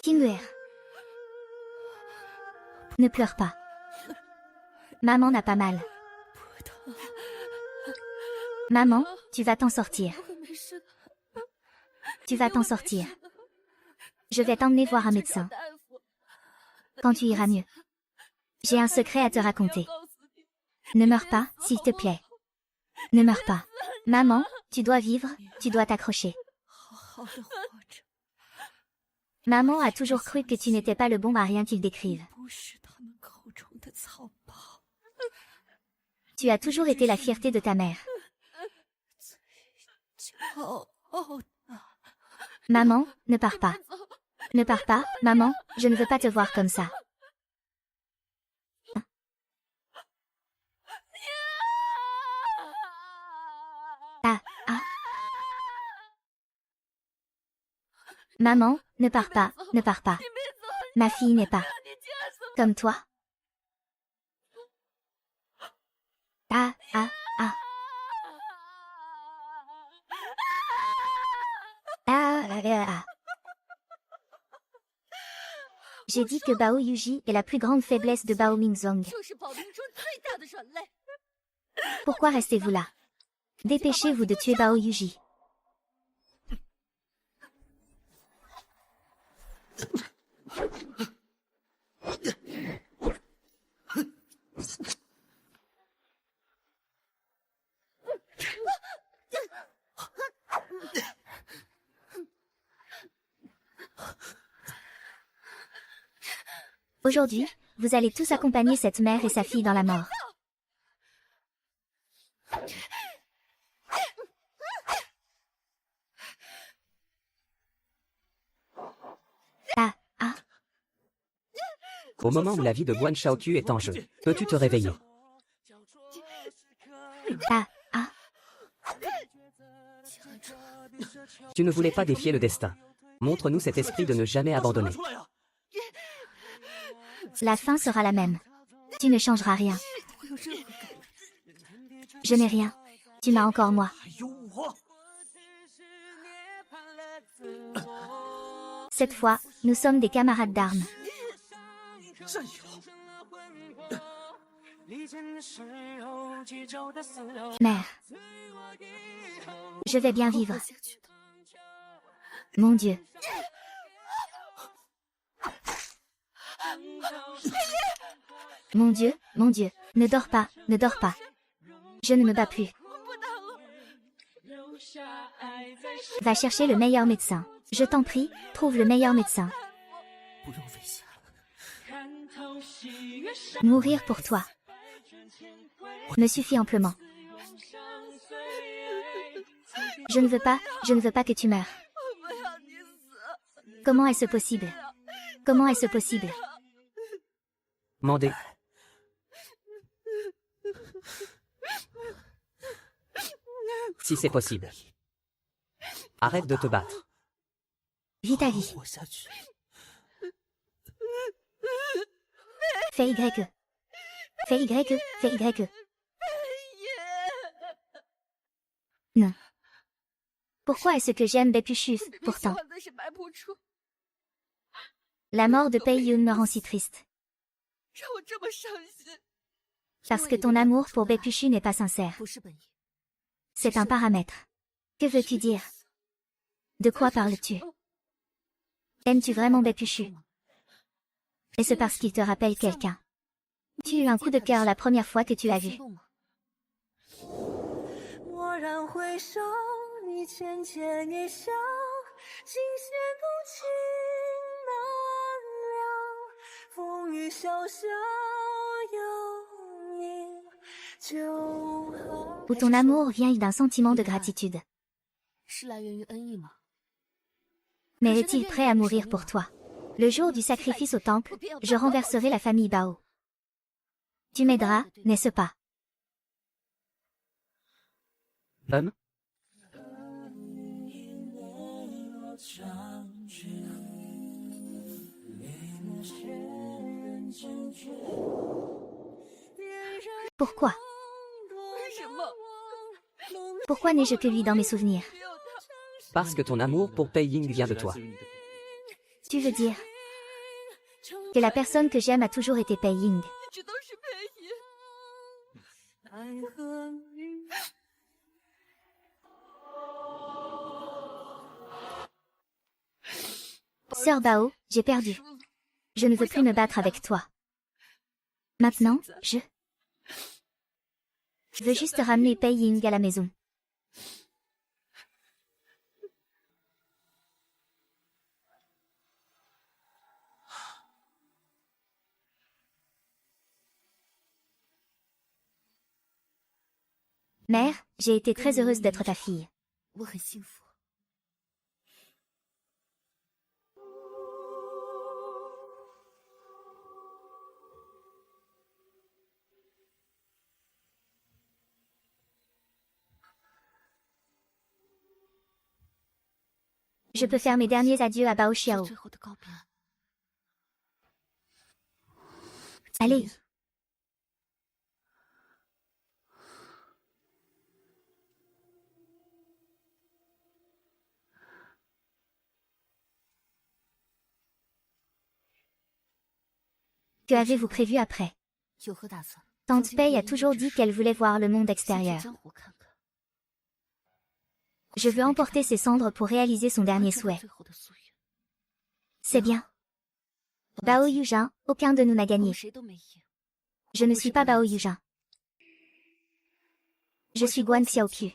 Kinguer. Ne pleure pas. Maman n'a pas mal. Maman, tu vas t'en sortir. Tu vas t'en sortir. Je vais t'emmener voir un médecin. Quand tu iras mieux. J'ai un secret à te raconter. Ne meurs pas, s'il te plaît. Ne meurs pas. Maman, tu dois vivre, tu dois t'accrocher. Maman a toujours cru que tu n'étais pas le bon mari qu'ils décrivent. Tu as toujours été la fierté de ta mère. Maman, ne pars pas. Ne pars pas, maman, je ne veux pas te voir comme ça. Ah, ah. Maman, ne pars pas, ne pars pas. Ma fille n'est pas comme toi. Ah, ah, ah. Ah. J'ai dit que Bao Yuji est la plus grande faiblesse de Bao Mingzong. Pourquoi restez-vous là? Dépêchez-vous de tuer Bao Yuji. Aujourd'hui, vous allez tous accompagner cette mère et sa fille dans la mort. Ah, ah, Au moment où la vie de Guan Shaoqiu est en jeu, peux-tu te réveiller? ah, ah. Tu ne voulais pas défier le destin. Montre-nous cet esprit de ne jamais abandonner. La fin sera la même. Tu ne changeras rien. Je n'ai rien. Tu m'as encore moi. 还有我， Cette fois, nous sommes des camarades d'armes. 战友。 Mère. Je vais bien vivre. Mon Dieu. Mon Dieu, mon Dieu, ne dors pas, ne dors pas. Je ne me bats plus. Va chercher le meilleur médecin. Je t'en prie, trouve le meilleur médecin. 不用危险， Mourir pour toi me suffit amplement. Je ne veux pas que tu meurs. Comment est-ce possible? Comment est-ce possible? Mandé. Si c'est possible. Arrête de te battre. Vis ta vie. 活下去。 Fais Y. Fais Y, fais Y. Non. Pourquoi est-ce que j'aime Bae-Pu-Shu, pourtant? La mort de Pei-Yun me rend si triste. Parce que ton amour pour Bae-Pu-Shu n'est pas sincère. 不是本意。 C'est un paramètre. Que veux-tu dire? De quoi parles-tu? Aimes-tu vraiment Bae-Pu-Shu? Est-ce parce qu'il te rappelle quelqu'un? Tu eus un coup de cœur la première fois que tu l'as vu. 蓦然回首，你浅浅一笑，尽显动情难了。风雨潇潇，有你就好。 Ou ton amour vient d'un sentiment de gratitude. 是来源于恩义吗？ Mais est-il prêt à mourir pour toi? Le jour du sacrifice au temple, je renverserai la famille Bao. Tu m'aideras, n'est-ce pas? Homme? Pourquoi? Pourquoi n'ai-je que lui dans mes souvenirs? Parce que ton amour pour Pei Ying vient de toi. Tu veux dire que la personne que j'aime a toujours été Pei Ying. 直都是配音。爱和你 Sœur Bao, j'ai perdu. Je ne veux plus me battre avec toi. Maintenant, je veux juste ramener Pei Ying à la maison. Mère, j'ai été très heureuse d'être ta fille. 我很幸福。 Je peux faire mes derniers adieux à Bao 是 Xiao. 最后的告别。 Allez. Que avez-vous prévu après? 有何打算？ Tante Pei a toujours dit qu'elle voulait voir le monde 先去 extérieur. 江湖看看。 Je veux emporter ses cendres pour réaliser son dernier 完成我 souhait. 最后的夙愿。 C'est bien. Bao Yuzhan, aucun de nous n'a 我 gagné. 们谁都没赢。 Je ne suis pas Bao Yuzhan. Je suis Guan Xiaoqiu.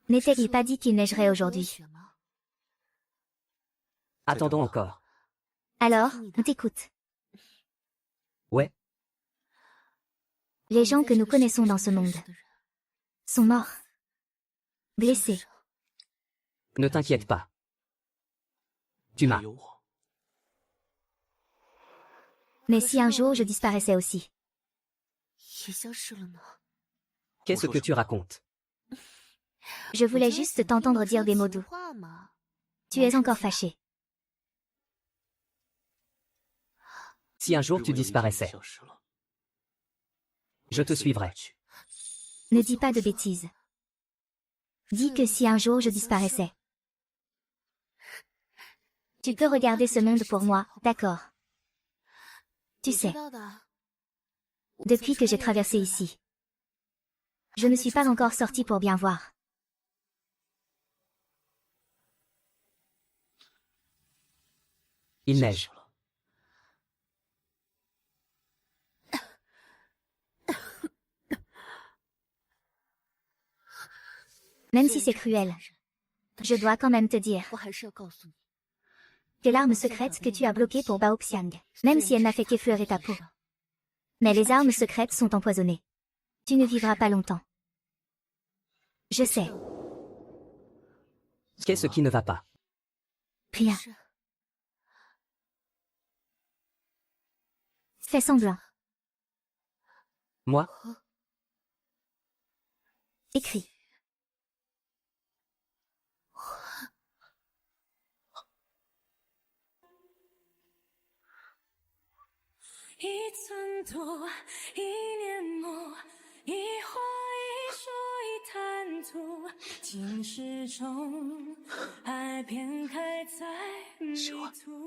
N'était-il pas dit qu'il neigerait aujourd'hui? Attendons encore. Alors, on t'écoute. Ouais, Les gens que nous connaissons dans ce monde sont morts, blessés. ne t'inquiète pas. Tu m'as. Mais si un jour je disparaissais aussi, 也消失了呢？ Qu'est-ce que tu racontes? je voulais juste t'entendre dire des mots doux. 话嘛。 Tu es encore fâché. Si un jour tu disparaissais, je te suivrai. Ne dis pas de bêtises. Dis que si un jour je disparaissais. Tu peux regarder ce monde pour moi, d'accord? Tu 我知 sais, 道的。 depuis que j'ai traversé ici, je ne suis pas encore sortie pour bien voir. Il neige. Même si c'est cruel, je dois quand même te dire 我还是要告诉你， que l'arme secrète que tu as bloquée pour Baoxiang, même si elle n'a fait qu'effleurer ta peau. Mais les armes secrètes sont empoisonnées. Tu ne vivras pas longtemps. Je sais, Qu'est-ce qui ne va pas? rien. 是 Fais semblant, Moi? écris. 一寸土，一年木，一花一树一滩土，尽是种爱偏开在迷途。